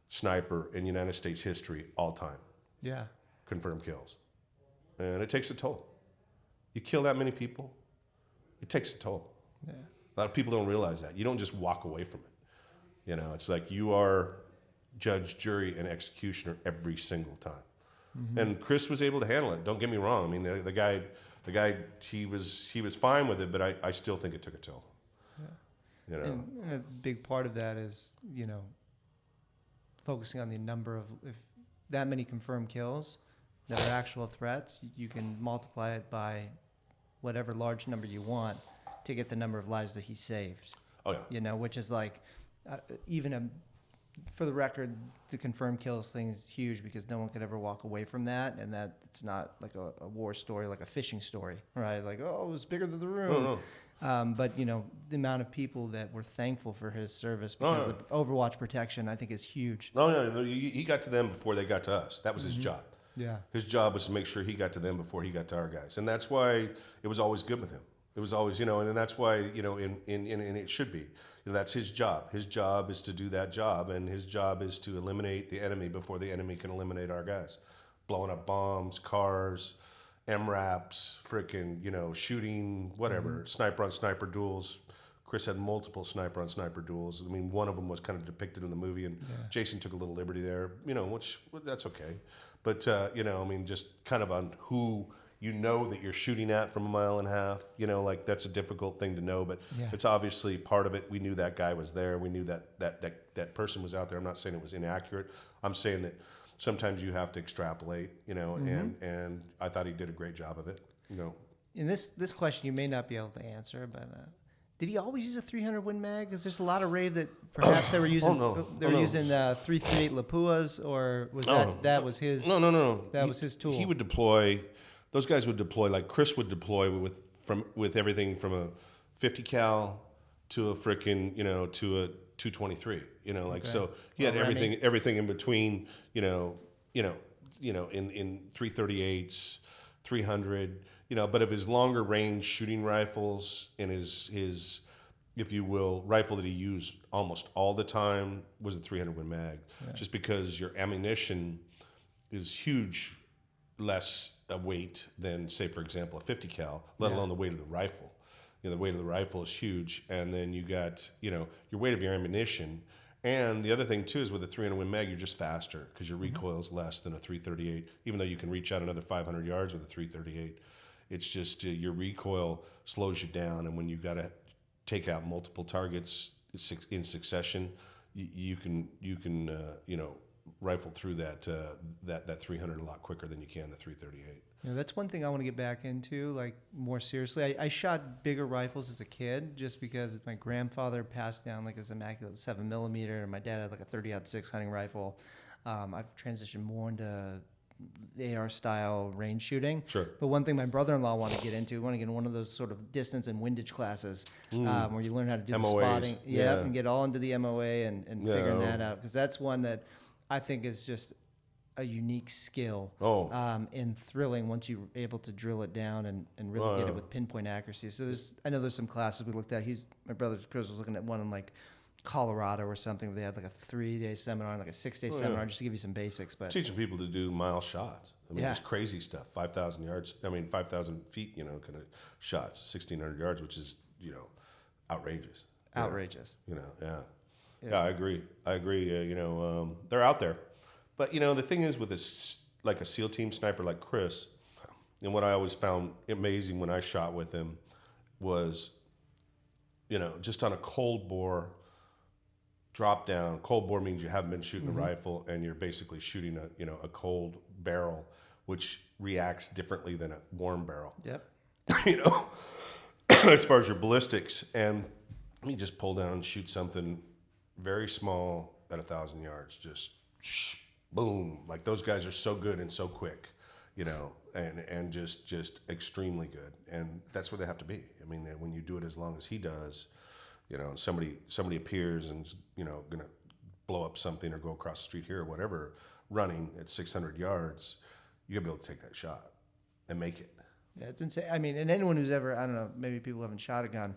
sniper in United States history all time. Yeah. Confirmed kills, and it takes a toll. You kill that many people, it takes a toll. Yeah. A lot of people don't realize that. You don't just walk away from it. It's like you are judge, jury, and executioner every single time. Mm-hmm. And Chris was able to handle it. Don't get me wrong. I mean, the guy, he was fine with it, but I still think it took a toll. Yeah. And a big part of that is, focusing on the number of, if that many confirmed kills that are actual threats, you can multiply it by whatever large number you want to get the number of lives that he saved. Oh yeah. Which is like, for the record, the confirmed kills thing is huge because no one could ever walk away from that, and that it's not like a war story, like a fishing story, right? Like, oh, it was bigger than the room. No. But the amount of people that were thankful for his service because the Overwatch protection, I think, is huge. No, he got to them before they got to us. That was his job. Yeah. His job was to make sure he got to them before he got to our guys, and that's why it was always good with him. It was always, and that's why, and it should be. That's his job. His job is to do that job, and his job is to eliminate the enemy before the enemy can eliminate our guys. Blowing up bombs, cars, MRAPs, freaking, shooting, whatever, sniper on sniper duels. Chris had multiple sniper on sniper duels. I mean, one of them was kind of depicted in the movie, and Jason took a little liberty there, which that's okay. But, just kind of on who that you're shooting at from a mile and a half, that's a difficult thing to know, but it's obviously part of it. We knew that guy was there. We knew that person was out there. I'm not saying it was inaccurate. I'm saying that sometimes you have to extrapolate, and I thought he did a great job of it, In this question, you may not be able to answer, but did he always use a 300 Win Mag? Because there's a lot of rave that perhaps they were using. Using 338 Lapuas, or was that was his? No. That was his tool. He would deploy. Those guys would deploy like Chris would deploy with everything from a 50 cal to a frickin', to a 223, like, Okay. so you had Well, Remy. everything in between, in 338s, 300, but of his longer range shooting rifles and his, if you will, rifle that he used almost all the time was the 300 Win Mag, just because your ammunition is huge less a weight than, say, for example, a 50 cal, let alone the weight of the rifle. The weight of the rifle is huge, and then you got, your weight of your ammunition. And the other thing too is with a 300 Win Mag, you're just faster because your recoil is less than a 338. Even though you can reach out another 500 yards with a 338, it's just your recoil slows you down. And when you got to take out multiple targets in succession, you can rifle through that 300 a lot quicker than you can the 338. That's one thing I want to get back into, like, more seriously. I shot bigger rifles as a kid just because my grandfather passed down like this immaculate 7mm, and my dad had like a 30-06 hunting rifle. I've transitioned more into the AR style range shooting. Sure. But one thing my brother-in-law wanted to get into, want to get in one of those sort of distance and windage classes where you learn how to do the MOAs. spotting. Yeah. And get all into the MOA and figuring that out, because that's one that I think is just a unique skill and thrilling once you're able to drill it down and really get it with pinpoint accuracy. So I know there's some classes we looked at. My brother Chris was looking at one in like Colorado or something where they had like a 3-day seminar and like a 6-day seminar just to give you some basics. But teaching people to do mile shots. I mean, it's crazy stuff. 5,000 yards. 5,000 feet. Kind of shots. 1,600 yards, which is outrageous. Outrageous. Yeah, I agree. They're out there. But, the thing is with like a SEAL team sniper like Chris, and what I always found amazing when I shot with him was, just on a cold bore drop down. Cold bore means you haven't been shooting a rifle and you're basically shooting a cold barrel, which reacts differently than a warm barrel. Yep. As far as your ballistics, and you just pull down and shoot something very small at 1,000 yards, just boom. Like, those guys are so good and so quick, and just extremely good. And that's where they have to be. I mean, when you do it as long as he does, and somebody appears and going to blow up something or go across the street here or whatever, running at 600 yards, you got to be able to take that shot and make it. Yeah, it's insane. I mean, and anyone who's ever, I don't know, maybe people haven't shot a gun.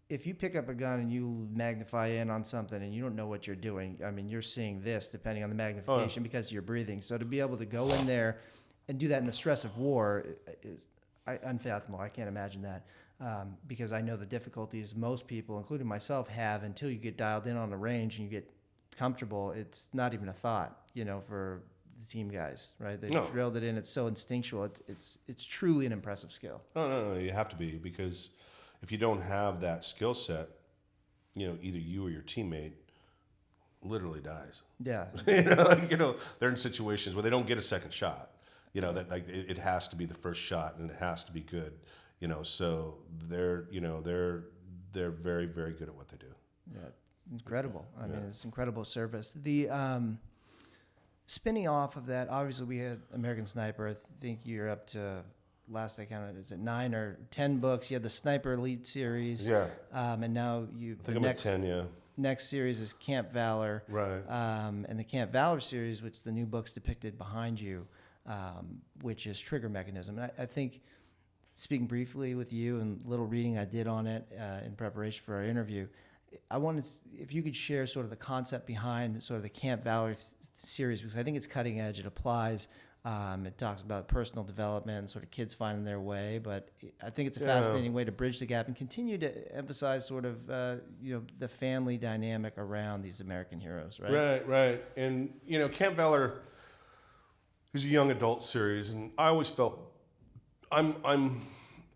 If you pick up a gun and you magnify in on something and you don't know what you're doing, I mean, you're seeing this depending on the magnification because of your breathing. So to be able to go in there and do that in the stress of war is unfathomable. I can't imagine that because I know the difficulties most people, including myself, have until you get dialed in on the range and you get comfortable. It's not even a thought, for the team guys, right? They drilled it in. It's so instinctual. It's truly an impressive skill. No, you have to be, because if you don't have that skill set, either you or your teammate literally dies. Yeah. They're in situations where they don't get a second shot. That like it has to be the first shot and it has to be good. So they're very, very good at what they do. Yeah, incredible. I mean, it's incredible service. The spinning off of that, obviously we had American Sniper. I think you're up to, last I counted, is it 9 or 10 books? You had the Sniper Elite series. Yeah. And now I'm at 10, yeah. Next series is Camp Valor. Right. And the Camp Valor series, which the new book's depicted behind you, which is Trigger Mechanism. And I think, speaking briefly with you and little reading I did on it in preparation for our interview, I wanted, if you could share sort of the concept behind sort of the Camp Valor series, because I think it's cutting edge. It applies. It talks about personal development and sort of kids finding their way, but I think it's a fascinating way to bridge the gap and continue to emphasize sort of the family dynamic around these American heroes, right? Right. And Camp Valor is a young adult series, and I always felt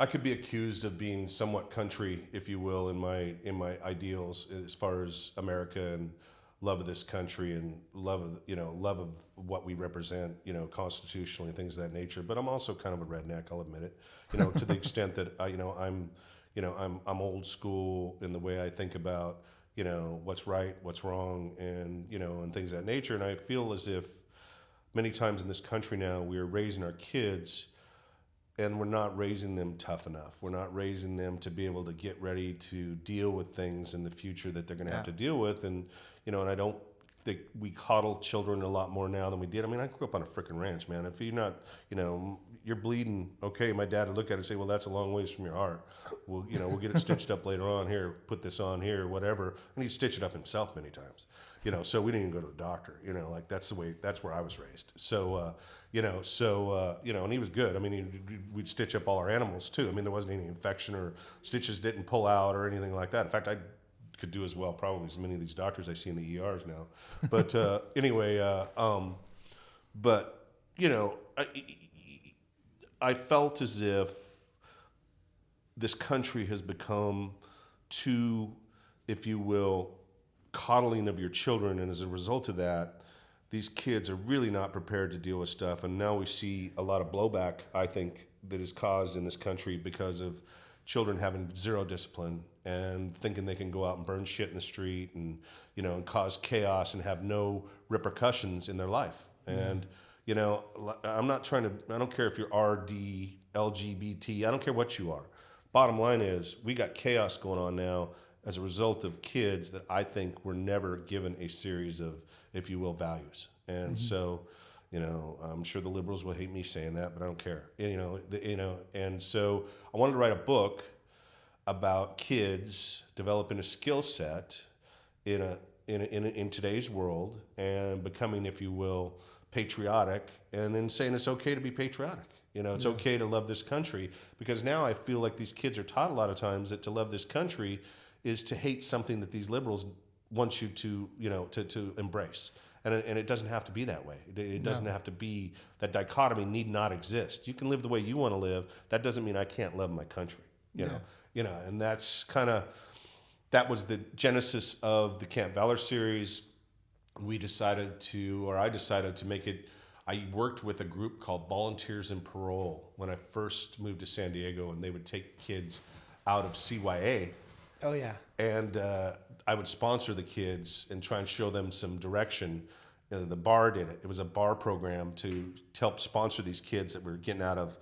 I could be accused of being somewhat country, if you will, in my ideals as far as America and love of this country and love of what we represent, constitutionally and things of that nature. But I'm also kind of a redneck, I'll admit it, to the extent that I'm old school in the way I think about, what's right, what's wrong, and things of that nature. And I feel as if many times in this country now, we are raising our kids and we're not raising them tough enough. We're not raising them to be able to get ready to deal with things in the future that they're going to have to deal with. And, and I don't think we coddle children a lot more now than we did. I mean, I grew up on a freaking ranch, man. If you're not, you're bleeding, okay, my dad would look at it and say, well, that's a long ways from your heart. We'll get it stitched up later on here, put this on here, whatever. And he'd stitch it up himself many times, so we didn't even go to the doctor, that's where I was raised. So, and he was good. I mean, we'd stitch up all our animals too. I mean, there wasn't any infection or stitches didn't pull out or anything like that. In fact, I could do as well probably as many of these doctors I see in the ERs now. But I felt as if this country has become too, if you will, coddling of your children, and as a result of that, these kids are really not prepared to deal with stuff. And now we see a lot of blowback, I think, that is caused in this country because of children having zero discipline and thinking they can go out and burn shit in the street and and cause chaos and have no repercussions in their life. And I don't care if you're RD, LGBT, I don't care what you are. Bottom line is, we got chaos going on now as a result of kids that I think were never given a series of, if you will, values. And so, I'm sure the liberals will hate me saying that, but I don't care. And so I wanted to write a book about kids developing a skill set in today's world and becoming, if you will, patriotic, and then saying it's okay to be patriotic. It's okay to love this country, because now I feel like these kids are taught a lot of times that to love this country is to hate something that these liberals want you to, to embrace. And it doesn't have to be that way. It doesn't have to be, that dichotomy need not exist. You can live the way you want to live. That doesn't mean I can't love my country, and that's that was the genesis of the Camp Valor series. I decided to make it. I worked with a group called Volunteers in Parole when I first moved to San Diego, and they would take kids out of CYA. Oh, yeah. And I would sponsor the kids and try and show them some direction. The bar did it. It was a bar program to help sponsor these kids that were getting out of,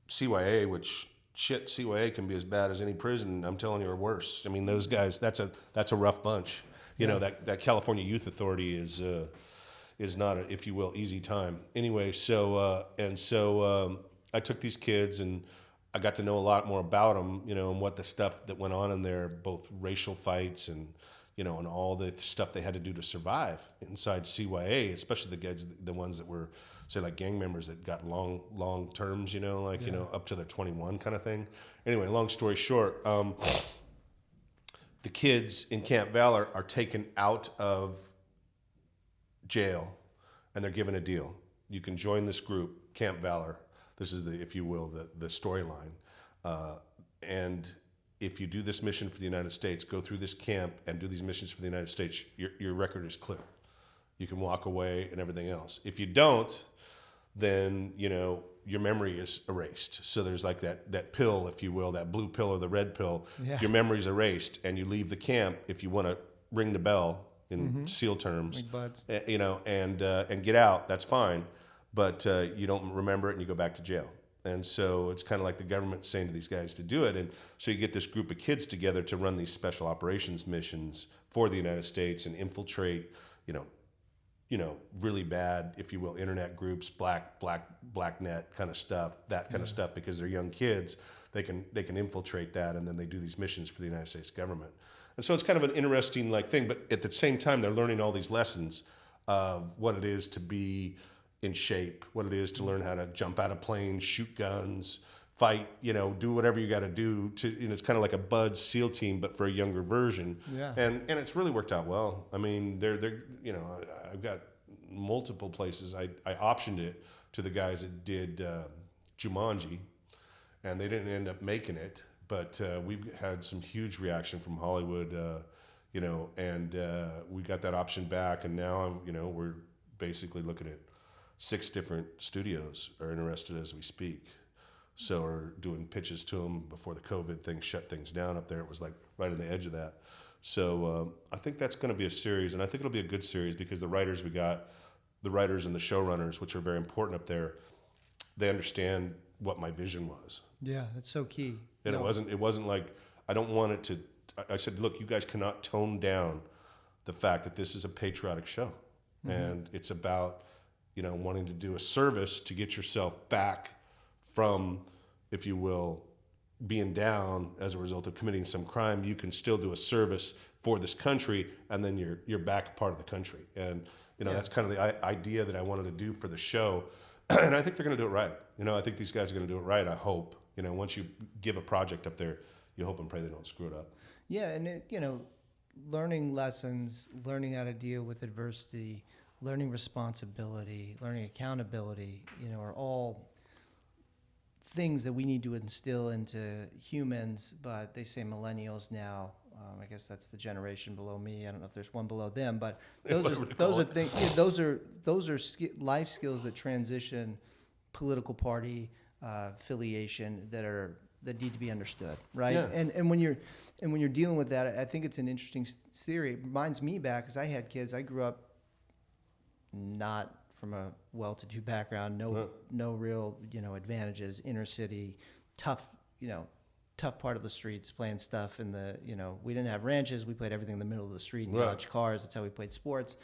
CYA, which, shit, CYA can be as bad as any prison, I'm telling you, or worse. I mean, those guys, that's a rough bunch. That California Youth Authority is not a, if you will, easy time. Anyway, so I took these kids and I got to know a lot more about them, and what the stuff that went on in there, both racial fights and, and all the stuff they had to do to survive inside CYA, especially the ones that were, say, like gang members that got long terms, up to the 21 kind of thing. Anyway, long story short, the kids in Camp Valor are taken out of jail and they're given a deal. You can join this group, Camp Valor. This is the, if you will, the storyline. And if you do this mission for the United States, go through this camp and do these missions for the United States, your record is clear. You can walk away and everything else. If you don't, then, your memory is erased. So there's like that pill, if you will, that blue pill or the red pill. Yeah. Your memory's erased, and you leave the camp if you want to ring the bell in SEAL terms, and get out. That's fine, but you don't remember it, and you go back to jail. And so it's kind of like the government saying to these guys to do it. And so you get this group of kids together to run these special operations missions for the United States and infiltrate, really bad, if you will, internet groups, black net kind of stuff, that kind of stuff, because they're young kids. They can infiltrate that, and then they do these missions for the United States government. And so it's kind of an interesting thing, but at the same time, they're learning all these lessons of what it is to be in shape, what it is to learn how to jump out of planes, shoot guns, fight, do whatever you got to do to, it's kind of like a Bud SEAL team, but for a younger version. Yeah. And it's really worked out well. I mean, they're I've got multiple places. I optioned it to the guys that did Jumanji, and they didn't end up making it, but we've had some huge reaction from Hollywood, and we got that option back, and now we're basically looking at 6 different studios are interested as we speak. So we're doing pitches to them before the COVID thing shut things down up there. It was like right on the edge of that. So I think that's going to be a series, and I think it'll be a good series because the writers and the showrunners, which are very important up there, they understand what my vision was. Yeah, that's so key. And it wasn't like, I don't want it to, I said, look, you guys cannot tone down the fact that this is a patriotic show. And it's about, wanting to do a service to get yourself back from, if you will, being down as a result of committing some crime. You can still do a service for this country, and then you're back part of the country. And, that's kind of the idea that I wanted to do for the show. And I think they're going to do it right. I think these guys are going to do it right, I hope. Once you give a project up there, you hope and pray they don't screw it up. Yeah, and learning lessons, learning how to deal with adversity, learning responsibility, learning accountability, are all things that we need to instill into humans. But they say millennials now. I guess that's the generation below me. I don't know if there's one below them, but those are things. Those are life skills that transition political party affiliation that need to be understood, right? Yeah. And when you're dealing with that, I think it's an interesting theory. It reminds me back, because I had kids. I grew up not from a well-to-do background, no real advantages, inner city, tough part of the streets, playing stuff in the we didn't have ranches. We played everything in the middle of the street in Dodge cars. That's how we played sports.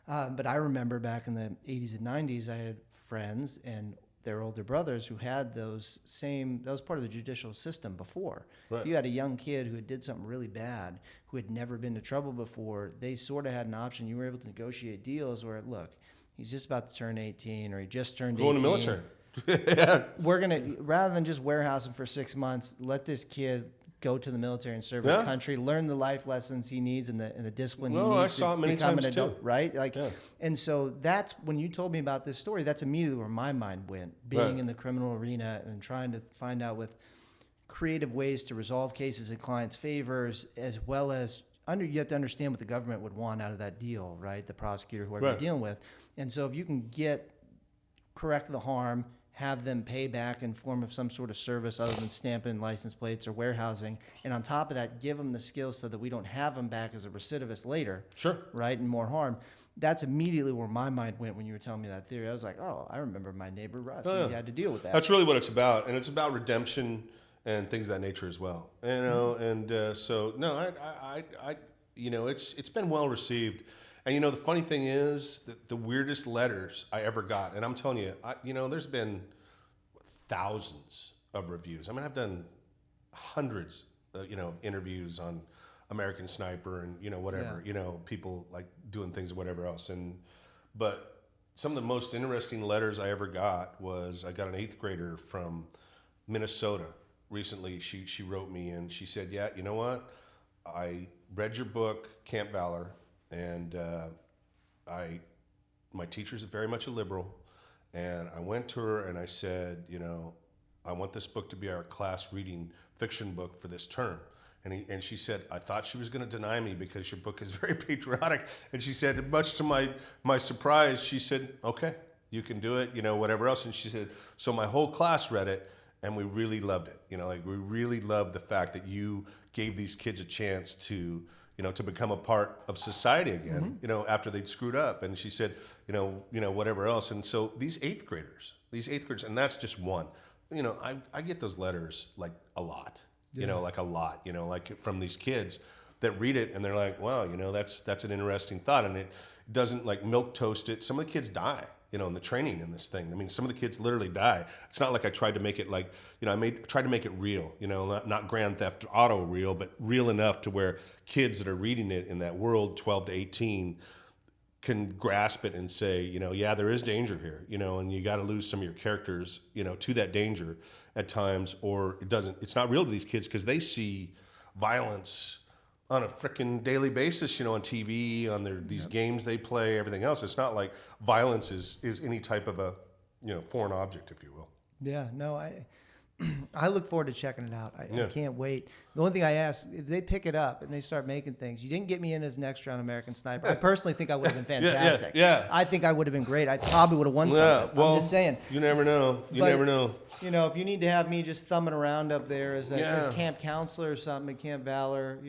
But I remember back in the 80s and 90s, I had friends and their older brothers who had that was part of the judicial system before. Right. If you had a young kid who did something really bad, who had never been to trouble before, they sort of had an option. You were able to negotiate deals where, look, he's just about to turn 18 or he just turned 18. Go in the military. Yeah. We're going to, rather than just warehouse him for 6 months, let this kid go to the military and serve his country, learn the life lessons he needs and the discipline he needs. I saw it many become times an adult, too. right? And so that's when you told me about this story. That's immediately where my mind went, being in the criminal arena and trying to find out with creative ways to resolve cases in clients' favors, as well as you have to understand what the government would want out of that deal, right? The prosecutor, whoever you're dealing with. And so if you can correct the harm, have them pay back in form of some sort of service other than stamping license plates or warehousing. And on top of that, give them the skills so that we don't have them back as a recidivist later. Sure. Right? And more harm. That's immediately where my mind went when you were telling me that theory. I was like, I remember my neighbor Russ. He had to deal with that. That's really what it's about. And it's about redemption and things of that nature as well. So, no, it's been well received. And the funny thing is that the weirdest letters I ever got, and I'm telling you, there's been thousands of reviews. I mean, I've done hundreds, interviews on American Sniper and whatever, people like doing things or whatever else. But some of the most interesting letters I ever got was I got an 8th grader from Minnesota recently. She wrote me and she said, yeah, you know what? I read your book, Camp Valor. And my teacher's very much a liberal, and I went to her and I said, I want this book to be our class reading fiction book for this term. And she said, I thought she was going to deny me because your book is very patriotic. And she said, much to my surprise, she said, okay, you can do it, whatever else. And she said, so my whole class read it, and we really loved it. We really loved the fact that you gave these kids a chance to become a part of society again, after they'd screwed up. And she said, whatever else. And so these eighth graders, and that's just one, I get those letters like a lot, like from these kids that read it and they're like, wow, that's an interesting thought. And it doesn't like milk toast it. Some of the kids die, in the training in this thing. I mean, some of the kids literally die. It's not like I tried to make it like, tried to make it real, not Grand Theft Auto real, but real enough to where kids that are reading it in that world, 12 to 18, can grasp it and say, yeah, there is danger here, and you got to lose some of your characters, to that danger at times, or it's not real to these kids because they see violence on a freaking daily basis, on TV, on these games they play, everything else. It's not like violence is any type of a, foreign object, if you will. Yeah, no, I look forward to checking it out. I can't wait. The only thing I ask, if they pick it up and they start making things, you didn't get me in as an extra on American Sniper. I personally think I would have been fantastic. Yeah. I think I would have been great. I probably would have won something. Well, I'm just saying. You never know. You never know. If you need to have me just thumbing around up there as a camp counselor or something at Camp Valor,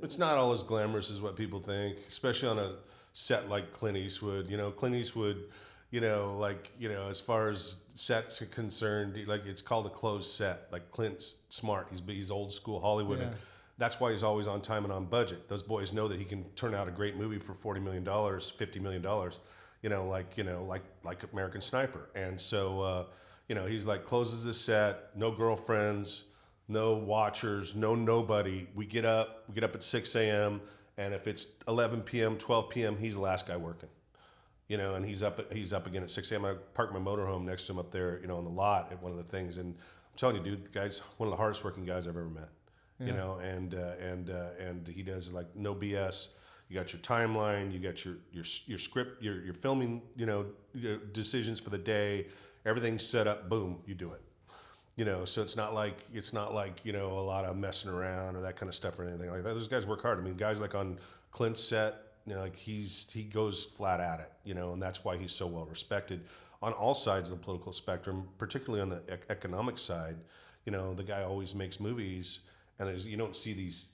It's not all as glamorous as what people think, especially on a set like Clint Eastwood. Clint Eastwood, as far as set's concerned, like it's called a closed set. Like Clint's smart. He's old school Hollywood. Yeah. And that's why he's always on time and on budget. Those boys know that he can turn out a great movie for $40 million, $50 million, like American Sniper. And so, he's like closes the set, no girlfriends, no watchers, no nobody. We get up at 6 a.m. and if it's 11 p.m., 12 p.m., he's the last guy working. And he's up again at 6 a.m. I parked my motorhome next to him up there, on the lot at one of the things. And I'm telling you, dude, the guy's one of the hardest working guys I've ever met. Yeah. And he does like no BS. You got your timeline, you got your script, your filming, decisions for the day. Everything's set up. Boom, you do it. So it's not like a lot of messing around or that kind of stuff or anything like that. Those guys work hard. I mean, guys like on Clint's set, like he goes flat at it, and that's why he's so well respected on all sides of the political spectrum, particularly on the economic side. The guy always makes movies, and you don't see these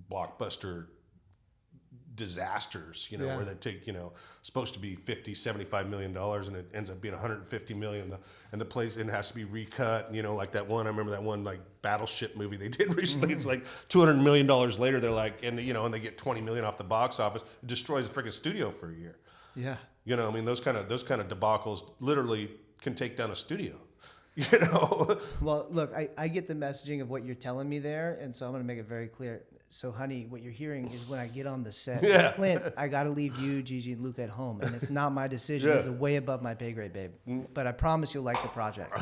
blockbuster disasters, where they take, supposed to be $50-75 million and it ends up being $150 million, and the place and it has to be recut. Like that one, I remember that one like battleship movie they did recently. It's like $200 million later. They're like, and they get $20 million off the box office. It destroys the freaking studio for a year. Yeah. I mean, those kind of debacles literally can take down a studio. Well, look, I get the messaging of what you're telling me there, and so I'm going to make it very clear. So, honey, what you're hearing is when I get on the set, Yeah. Clint, I got to leave you, Gigi, and Luke at home, and it's not my decision. Yeah. It's way above my pay grade, babe. But I promise you'll like the project.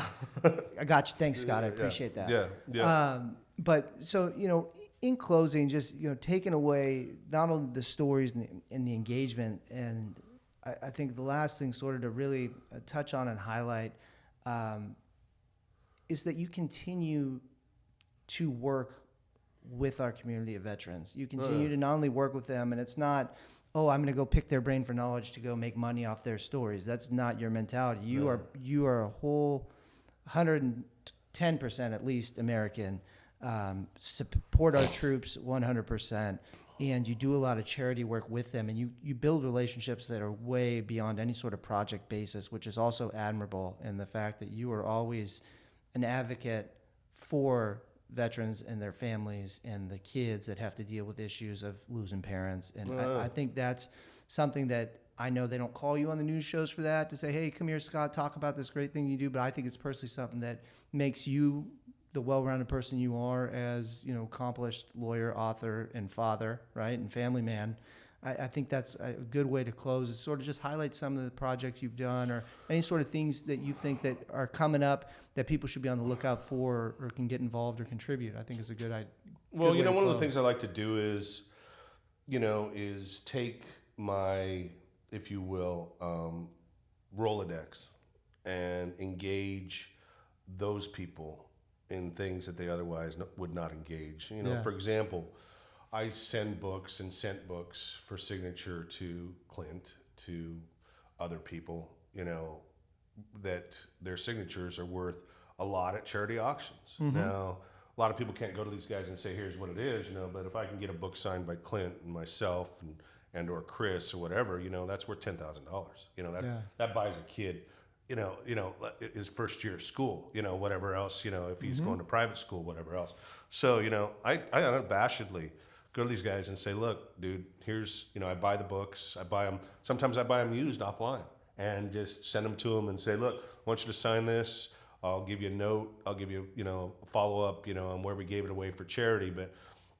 I got you. Thanks, Scott. I appreciate that. Yeah. But so, in closing, just taking away not only the stories and the engagement, and I think the last thing, sort of to really touch on and highlight, is that you continue to work with our community of veterans. You continue to not only work with them, and it's not, oh, I'm going to go pick their brain for knowledge to go make money off their stories. That's not your mentality. You are a whole 110% at least American. Support our troops 100%, and you do a lot of charity work with them, and you build relationships that are way beyond any sort of project basis, which is also admirable. And the fact that you are always an advocate for veterans and their families and the kids that have to deal with issues of losing parents. And I think that's something that I know they don't call you on the news shows for that, to say, hey, come here, Scott, talk about this great thing you do. But I think it's personally something that makes you the well-rounded person you are as, accomplished lawyer, author, and father, right, and family man. I think that's a good way to close, is sort of just highlight some of the projects you've done or any sort of things that you think that are coming up that people should be on the lookout for or can get involved or contribute. I think is a good idea. Well, one of the things I like to do is, is take my, if you will, Rolodex and engage those people in things that they otherwise would not engage. For example, I send books and sent books for signature to Clint, to other people, that their signatures are worth a lot at charity auctions. Mm-hmm. Now, a lot of people can't go to these guys and say, here's what it is, but if I can get a book signed by Clint and myself and or Chris or whatever, that's worth $10,000. That buys a kid, his first year of school, whatever else, if he's going to private school, whatever else. So, I unabashedly go to these guys and say, look, dude, here's, I buy the books, I buy them. Sometimes I buy them used offline and just send them to them and say, look, I want you to sign this. I'll give you a note. I'll give you, a follow up, on where we gave it away for charity. But,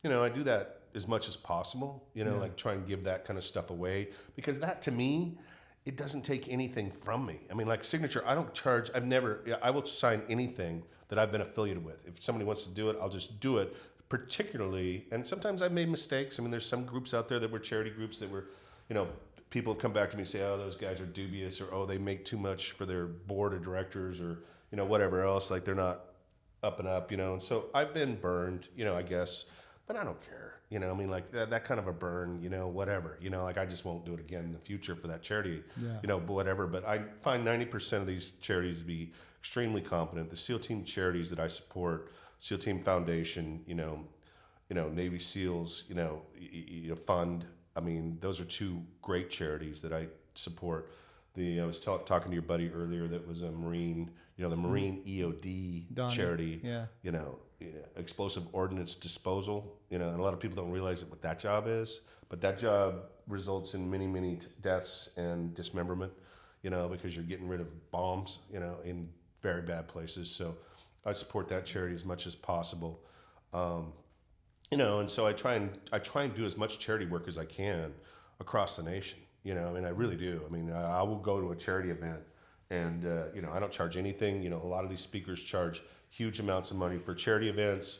I do that as much as possible, like try and give that kind of stuff away, because that to me, it doesn't take anything from me. I mean, like signature, I don't charge. I will sign anything that I've been affiliated with. If somebody wants to do it, I'll just do it. Particularly, and sometimes I've made mistakes. I mean, there's some groups out there that were charity groups that were, people have come back to me and say, oh, those guys are dubious, or oh, they make too much for their board of directors, or whatever else. Like they're not up and up, and so I've been burned, I guess, but I don't care. I mean, like that kind of a burn, whatever. Like I just won't do it again in the future for that charity, whatever. But I find 90% of these charities to be extremely competent. The SEAL Team charities that I support, SEAL Team Foundation, Navy SEALs, fund. I mean, those are two great charities that I support. I was talking to your buddy earlier that was a Marine, the Marine EOD Donnie, charity, yeah. explosive ordnance disposal, and a lot of people don't realize what that job is, but that job results in many, many deaths and dismemberment, because you're getting rid of bombs, in very bad places. So I support that charity as much as possible. And so I try and do as much charity work as I can across the nation. I really do. I will go to a charity event and, I don't charge anything. A lot of these speakers charge huge amounts of money for charity events.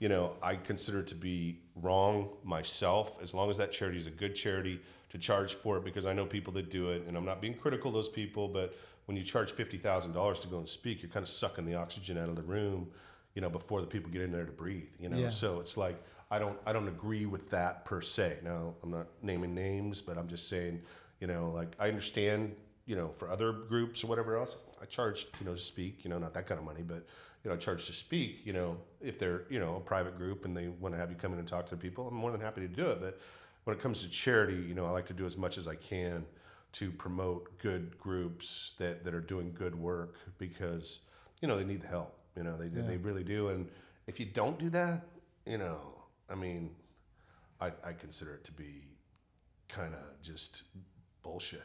I consider it to be wrong myself, as long as that charity is a good charity, to charge for it, because I know people that do it, and I'm not being critical of those people, but when you charge $50,000 to go and speak, you're kind of sucking the oxygen out of the room, before the people get in there to breathe, Yeah. So it's like, I don't agree with that per se. Now, I'm not naming names, but I'm just saying, like, I understand, for other groups or whatever else, I charge, to speak, not that kind of money, but, I charge to speak, if they're, a private group and they want to have you come in and talk to people, I'm more than happy to do it. But when it comes to charity, I like to do as much as I can to promote good groups that are doing good work, because, they need the help, they really do. And if you don't do that, I consider it to be kind of just bullshit.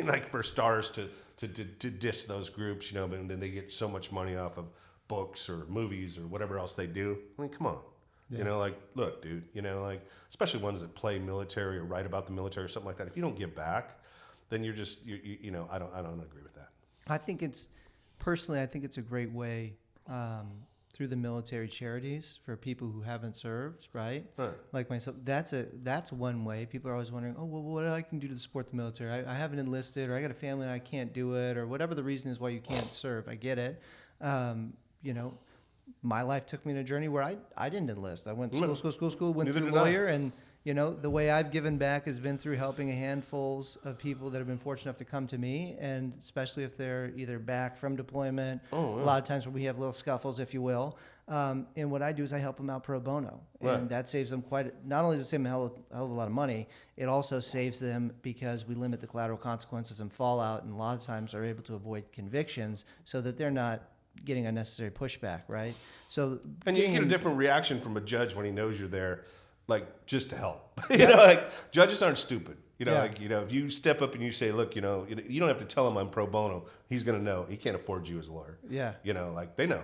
Like for stars to diss those groups, but then they get so much money off of books or movies or whatever else they do. Come on. Yeah. Like, look, dude, like, especially ones that play military or write about the military or something like that. If you don't give back, then you're just, I don't agree with that. I think it's a great way through the military charities for people who haven't served, right? Right. Like myself, that's one way. People are always wondering, oh, well, what I can do to support the military? I haven't enlisted, or I got a family and I can't do it, or whatever the reason is why you can't serve. I get it. My life took me on a journey where I didn't enlist. I went to school, went Neither through did I. lawyer, and the way I've given back has been through helping a handfuls of people that have been fortunate enough to come to me, and especially if they're either back from deployment. A lot of times where we have little scuffles, if you will. And what I do is I help them out pro bono, and that saves them not only does it save them a hell of a lot of money, it also saves them because we limit the collateral consequences and fallout, and a lot of times are able to avoid convictions so that they're not getting unnecessary pushback, right? So, and you get a different reaction from a judge when he knows you're there, like, just to help. Like, judges aren't stupid. If you step up and you say, look, you don't have to tell him I'm pro bono. He's going to know. He can't afford you as a lawyer. Yeah. Like, they know.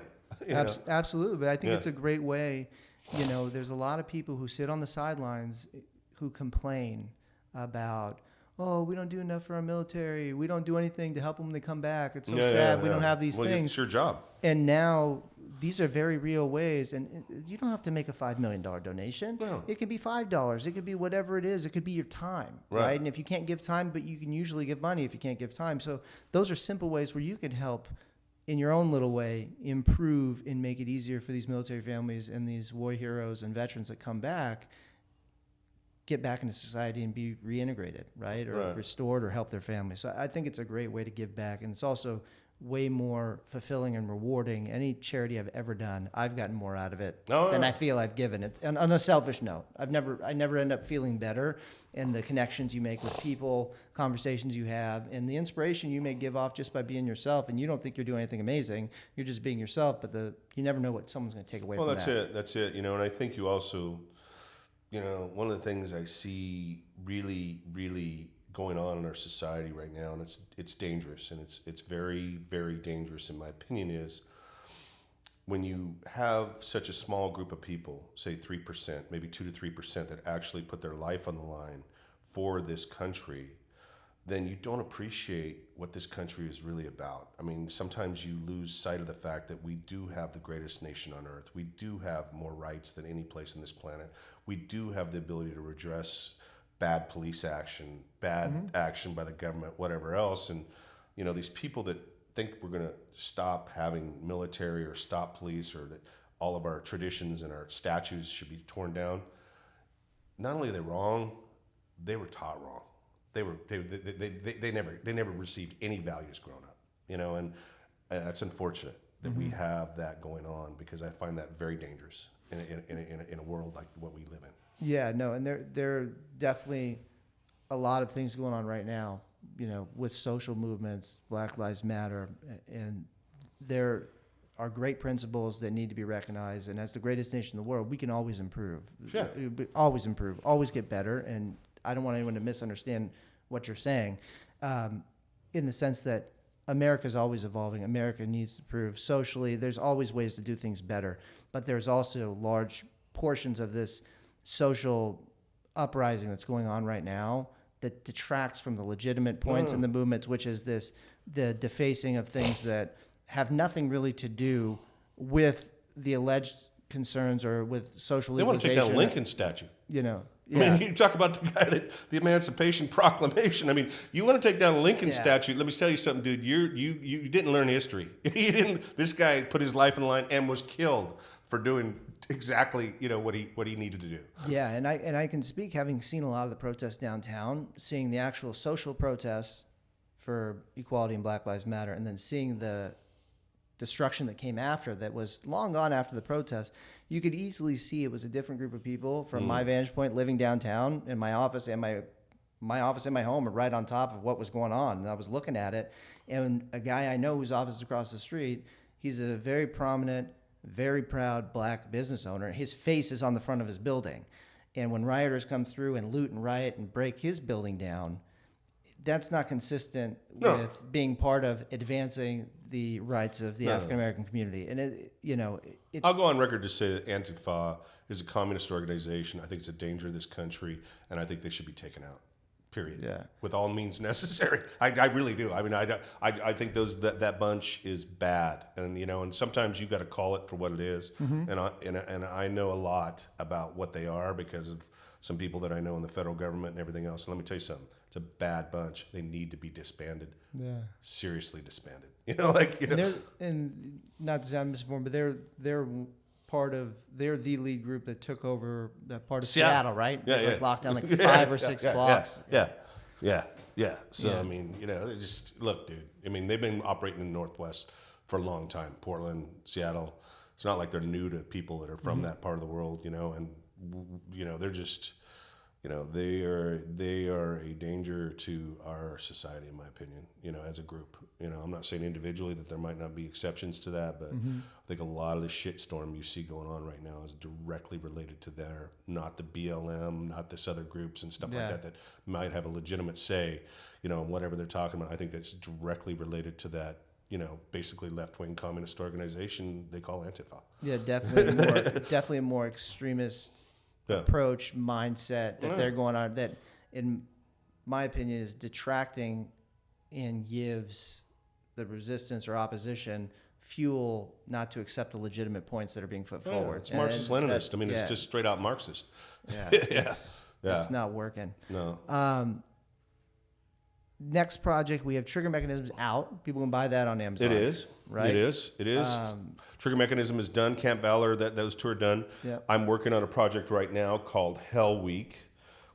Absolutely. But I think it's a great way. There's a lot of people who sit on the sidelines who complain about, oh, we don't do enough for our military. We don't do anything to help them when they come back. It's so sad. We don't have these things. It's your job. And now these are very real ways. And you don't have to make a $5 million donation. No. It could be $5. It could be whatever it is. It could be your time, right? And if you can't give time, but you can usually give money if you can't give time. So those are simple ways where you could help in your own little way improve and make it easier for these military families and these war heroes and veterans that come back get back into society and be reintegrated, right? Or restored or help their families. So I think it's a great way to give back. And it's also way more fulfilling and rewarding. Any charity I've ever done, I've gotten more out of it than I feel I've given. It on a selfish note. I never end up feeling better. And the connections you make with people, conversations you have, and the inspiration you may give off just by being yourself. And you don't think you're doing anything amazing. You're just being yourself, but you never know what someone's going to take away from that. Well, that's it. And I think you also, one of the things I see really, really going on in our society right now, and it's dangerous, and it's very, very dangerous, in my opinion, is when you have such a small group of people, say 3%, maybe 2 to 3%, that actually put their life on the line for this country, then you don't appreciate what this country is really about. Sometimes you lose sight of the fact that we do have the greatest nation on earth. We do have more rights than any place on this planet. We do have the ability to redress bad police action, bad action by the government, whatever else. And, these people that think we're going to stop having military or stop police, or that all of our traditions and our statues should be torn down, not only are they wrong, they were taught wrong. They never received any values growing up, and that's unfortunate that we have that going on, because I find that very dangerous in a world like what we live in. Yeah, no, and there are definitely a lot of things going on right now with social movements, Black Lives Matter, and there are great principles that need to be recognized. And as the greatest nation in the world, we can always improve. Sure. Always improve, always get better. And I don't want anyone to misunderstand what you're saying, in the sense that America is always evolving. America needs to improve socially. There's always ways to do things better, but there's also large portions of this social uprising that's going on right now that detracts from the legitimate points in the movements, which is the defacing of things that have nothing really to do with the alleged concerns or with social legalization. They want to take down Lincoln's statue. Yeah. I mean, you talk about the guy the Emancipation Proclamation. I mean, you want to take down Lincoln's statue. Let me tell you something, dude. You didn't learn history. This guy put his life in the line and was killed for doing exactly, what he needed to do. Yeah, and I can speak, having seen a lot of the protests downtown, seeing the actual social protests for equality and Black Lives Matter, and then seeing the destruction that came after, that was long gone after the protest. You could easily see it was a different group of people from my vantage point, living downtown, in my office, and my office and my home are right on top of what was going on. And I was looking at it, and a guy I know whose office is across the street, he's a very prominent, very proud Black business owner. His face is on the front of his building. And when rioters come through and loot and riot and break his building down, that's not consistent with being part of advancing the rights of the African American community. And it's, I'll go on record to say that Antifa is a communist organization. I think it's a danger to this country, and I think they should be taken out. Period. Yeah. With all means necessary. I really do. I mean, I think that bunch is bad, and sometimes you got to call it for what it is. And I know a lot about what they are because of some people that I know in the federal government and everything else. And let me tell you something. It's a bad bunch. They need to be disbanded. Yeah. Seriously disbanded. And not to sound misinformed, but they're the lead group that took over that part of Seattle, right? Yeah. Locked down 5 or 6 blocks. Yeah. So, I mean, they just, look, dude, I mean, they've been operating in the Northwest for a long time. Portland, Seattle. It's not like they're new to people that are from that part of the world, and, they're just, they are a danger to our society, in my opinion, as a group. I'm not saying individually that there might not be exceptions to that, but I think a lot of the shitstorm you see going on right now is directly related to not the BLM, not this other groups and stuff like that might have a legitimate say, whatever they're talking about. I think that's directly related to that, basically left-wing communist organization they call Antifa. Yeah, definitely a more extremist approach, mindset that they're going on, that in my opinion is detracting and gives the resistance or opposition fuel not to accept the legitimate points that are being put forward. It's Marxist-Leninist. I mean, it's just straight out Marxist. Yeah, it's not working. No. Next project, we have Trigger Mechanisms out. People can buy that on Amazon. It is. Right? It is. Trigger Mechanism is done. Camp Valor, those two are done. Yep. I'm working on a project right now called Hell Week,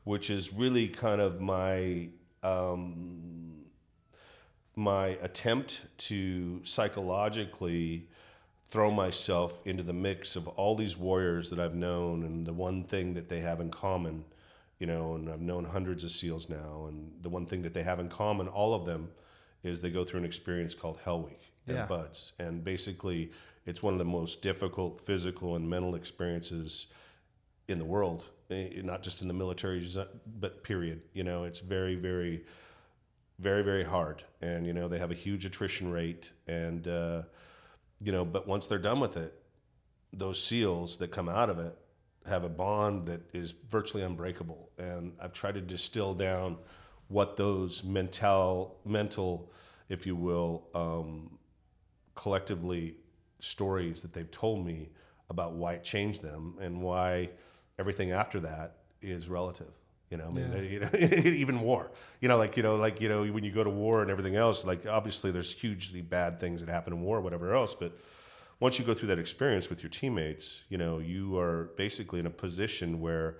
which is really kind of my attempt to psychologically throw myself into the mix of all these warriors that I've known, and the one thing that they have in common, and I've known hundreds of SEALs now, and the one thing that they have in common, all of them, is they go through an experience called Hell Week and BUDS. And basically, it's one of the most difficult physical and mental experiences in the world, not just in the military, but period. It's very, very, very, very hard. And, they have a huge attrition rate. And, but once they're done with it, those SEALs that come out of it have a bond that is virtually unbreakable. And I've tried to distill down what those mental, if you will, collectively stories that they've told me about why it changed them and why everything after that is relative. Even war, when you go to war and everything else, obviously there's hugely bad things that happen in war, whatever else, but once you go through that experience with your teammates, you are basically in a position where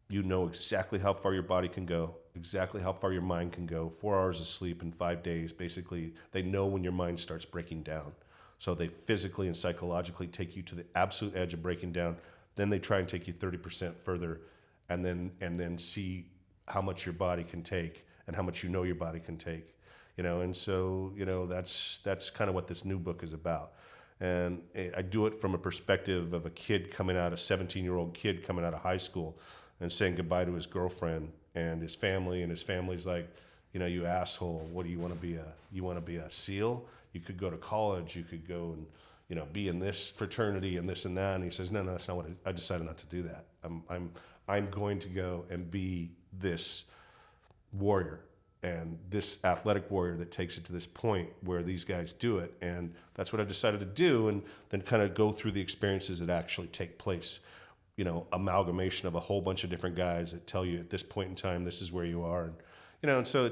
you know exactly how far your body can go, exactly how far your mind can go. 4 hours of sleep in 5 days, basically, they know when your mind starts breaking down. So they physically and psychologically take you to the absolute edge of breaking down. Then they try and take you 30% further, and then see how much your body can take and how much you know your body can take. And so that's kind of what this new book is about. And I do it from a perspective of a 17-year-old kid coming out of high school and saying goodbye to his girlfriend and his family, and his family's like, you asshole, what do you want to be? You want to be a SEAL? You could go to college, you could go and be in this fraternity and this and that. And he says, no, that's not what I decided not to do that. I'm going to go and be this warrior and this athletic warrior that takes it to this point where these guys do it. And that's what I've decided to do. And then kind of go through the experiences that actually take place, amalgamation of a whole bunch of different guys that tell you at this point in time, this is where you are. And, and so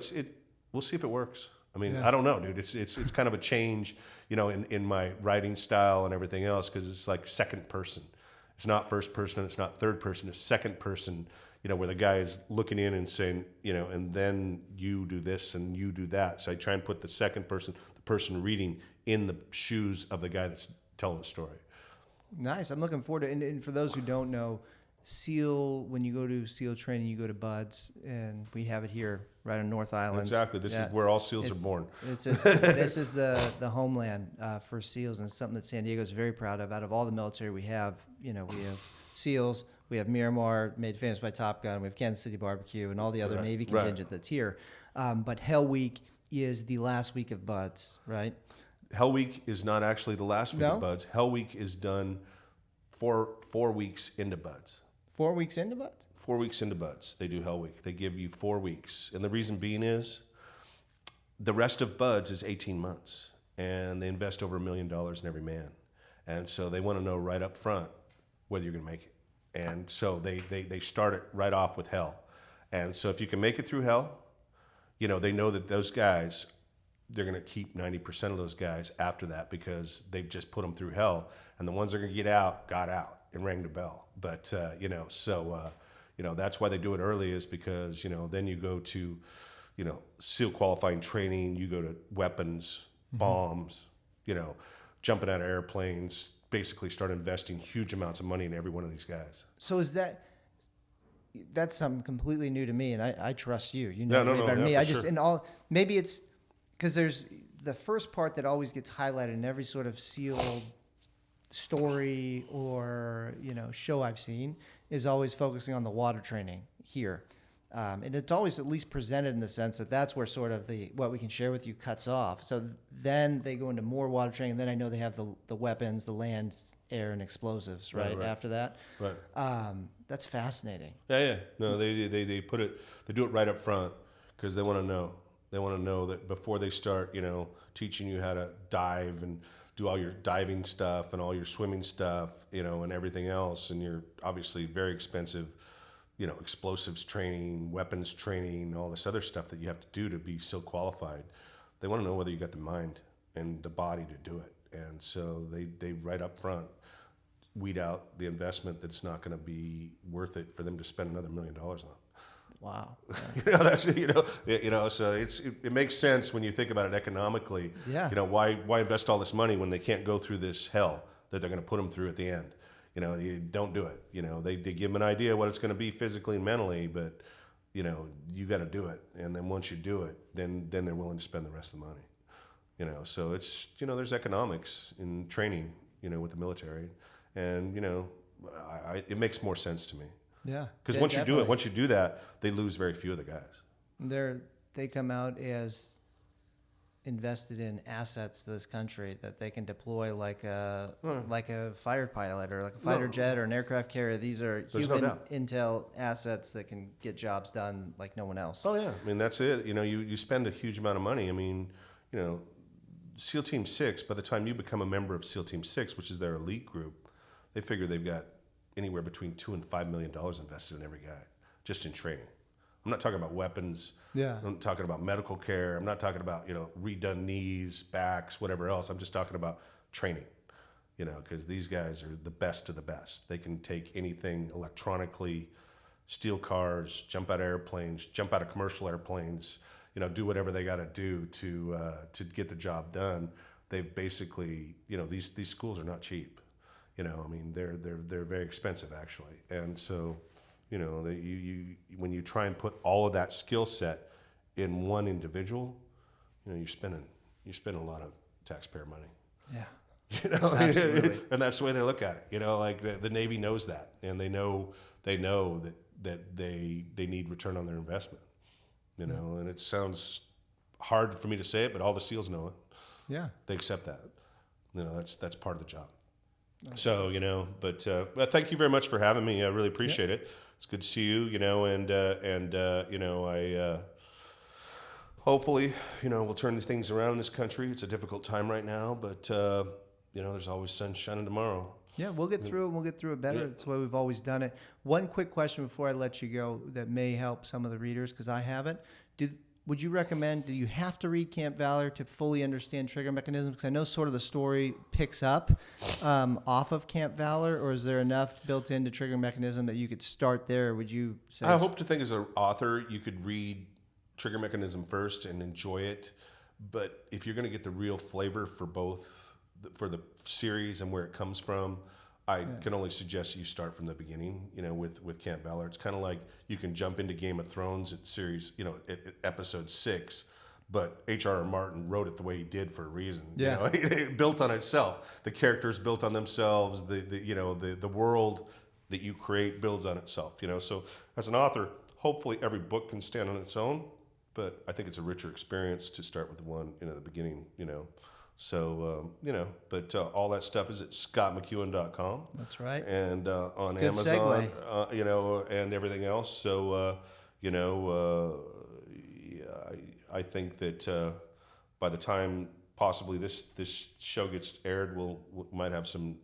we'll see if it works. I mean, I don't know, dude. It's kind of a change, in my writing style and everything else, because it's like second person. It's not first person, it's not third person, it's second person, where the guy is looking in and saying, and then you do this and you do that. So I try and put the second person, the person reading, in the shoes of the guy that's telling the story. Nice. I'm looking forward to it. And for those who don't know, SEAL, when you go to SEAL training, you go to Buds, and we have it here right on North Island. Exactly. This is where all SEALs are born. This is the homeland for SEALs, and it's something that San Diego is very proud of. Out of all the military we have, we have SEALs, we have Miramar, made famous by Top Gun, we have Kansas City Barbecue, and all the other Navy contingent that's here. But Hell Week is the last week of Buds, right? Hell Week is not actually the last week of Buds. Hell Week is done 4 weeks into Buds. 4 weeks into Buds? 4 weeks into Buds, they do Hell Week. They give you 4 weeks. And the reason being is the rest of Buds is 18 months. And they invest over $1 million in every man. And so they want to know right up front whether you're going to make it. And so they start it right off with Hell. And so if you can make it through Hell, they know that those guys, they're going to keep 90% of those guys after that, because they've just put them through Hell. And the ones that are going to get out, got out and rang the bell. But, that's why they do it early, is because, then you go to, SEAL qualifying training, you go to weapons, bombs, jumping out of airplanes, basically start investing huge amounts of money in every one of these guys. So that's something completely new to me, and I trust you. You know better than me. Maybe it's because there's the first part that always gets highlighted in every sort of SEAL story or show I've seen is always focusing on the water training here, and it's always at least presented in the sense that that's where sort of what we can share with you cuts off. So then they go into more water training, and then I know they have the weapons, the land, air, and explosives right. After that. Right. That's fascinating. Yeah. No, they put it. They do it right up front because they want to know. They want to know that before they start, teaching you how to dive and do all your diving stuff and all your swimming stuff, and everything else. And you're obviously very expensive, explosives training, weapons training, all this other stuff that you have to do to be so qualified. They want to know whether you got the mind and the body to do it. And so they right up front weed out the investment that's not going to be worth it for them to spend another $1 million on. Wow. So it makes sense when you think about it economically. Yeah. Why invest all this money when they can't go through this hell that they're going to put them through at the end? You don't do it. They give them an idea what it's going to be physically and mentally, but you got to do it. And then once you do it, then they're willing to spend the rest of the money. So it's there's economics in training, with the military, and it makes more sense to me. Yeah. Because once you do that, they lose very few of the guys. They come out as invested in assets to this country that they can deploy like a fighter pilot or like a fighter jet or an aircraft carrier. These are human intel assets that can get jobs done like no one else. Oh yeah, I mean that's it. You spend a huge amount of money. I mean, SEAL Team 6. By the time you become a member of SEAL Team 6, which is their elite group, they figure they've got anywhere between $2 and $5 million invested in every guy, just in training. I'm not talking about weapons. Yeah. I'm not talking about medical care. I'm not talking about redone knees, backs, whatever else. I'm just talking about training. Because these guys are the best of the best. They can take anything electronically, steal cars, jump out of airplanes, jump out of commercial airplanes. Do whatever they got to do to get the job done. They've basically these schools are not cheap. I mean, they're very expensive actually, and so, when you try and put all of that skill set in one individual, you're spending a lot of taxpayer money. Yeah. Absolutely. And that's the way they look at it. Like the Navy knows that, and they know that they need return on their investment. And it sounds hard for me to say it, but all the SEALs know it. Yeah. They accept that. That's part of the job. So, but thank you very much for having me. I really appreciate it. It's good to see you, and I hopefully, we'll turn these things around in this country. It's a difficult time right now, but, there's always sun shining tomorrow. Yeah, we'll get through it. We'll get through it better. Yeah. That's the way we've always done it. One quick question before I let you go that may help some of the readers, because I haven't. Would you recommend, do you have to read Camp Valor to fully understand trigger mechanisms? Because I know sort of the story picks up off of Camp Valor, or is there enough built into trigger mechanism that you could start there? Would you say? I hope to think as an author, you could read Trigger Mechanism first and enjoy it. But if you're going to get the real flavor for both, for the series and where it comes from, I can only suggest you start from the beginning, with Camp Valor. It's kind of like you can jump into Game of Thrones at series, at episode 6, but H.R.R. Martin wrote it the way he did for a reason. Yeah. It built on itself. The characters built on themselves. The world that you create builds on itself. So as an author, hopefully every book can stand on its own, but I think it's a richer experience to start with the one in the beginning. So, but all that stuff is at scottmcewen.com. That's right. And on Good Amazon, segue. And everything else. So, I think that by the time possibly this show gets aired, we might have some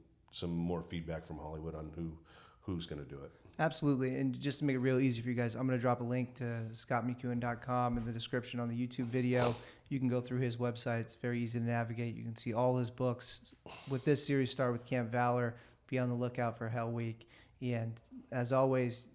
more feedback from Hollywood on who's going to do it. Absolutely. And just to make it real easy for you guys, I'm going to drop a link to scottmcewen.com in the description on the YouTube video. You can go through his website. It's very easy to navigate. You can see all his books. With this series, start with Camp Valor. Be on the lookout for Hell Week. And as always,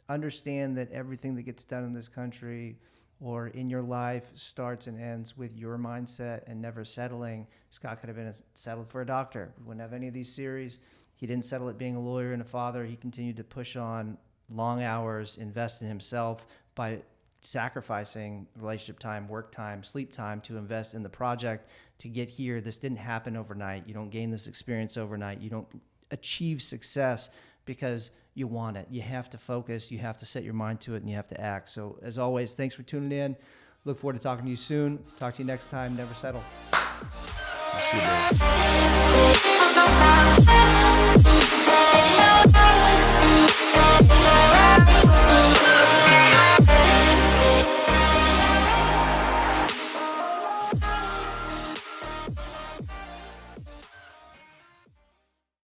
understand that everything that gets done in this country or in your life starts and ends with your mindset and never settling. Scott could have been settled for a doctor. We wouldn't have any of these series. He didn't settle at being a lawyer and a father. He continued to push on long hours, invest in himself by sacrificing relationship time, work time, sleep time to invest in the project to get here. This didn't happen overnight. You don't gain this experience overnight. You don't achieve success because you want it. You have to focus. You have to set your mind to it, and you have to act. So as always, thanks for tuning in. Look forward to talking to you soon. Talk to you next time. Never settle. See you, man.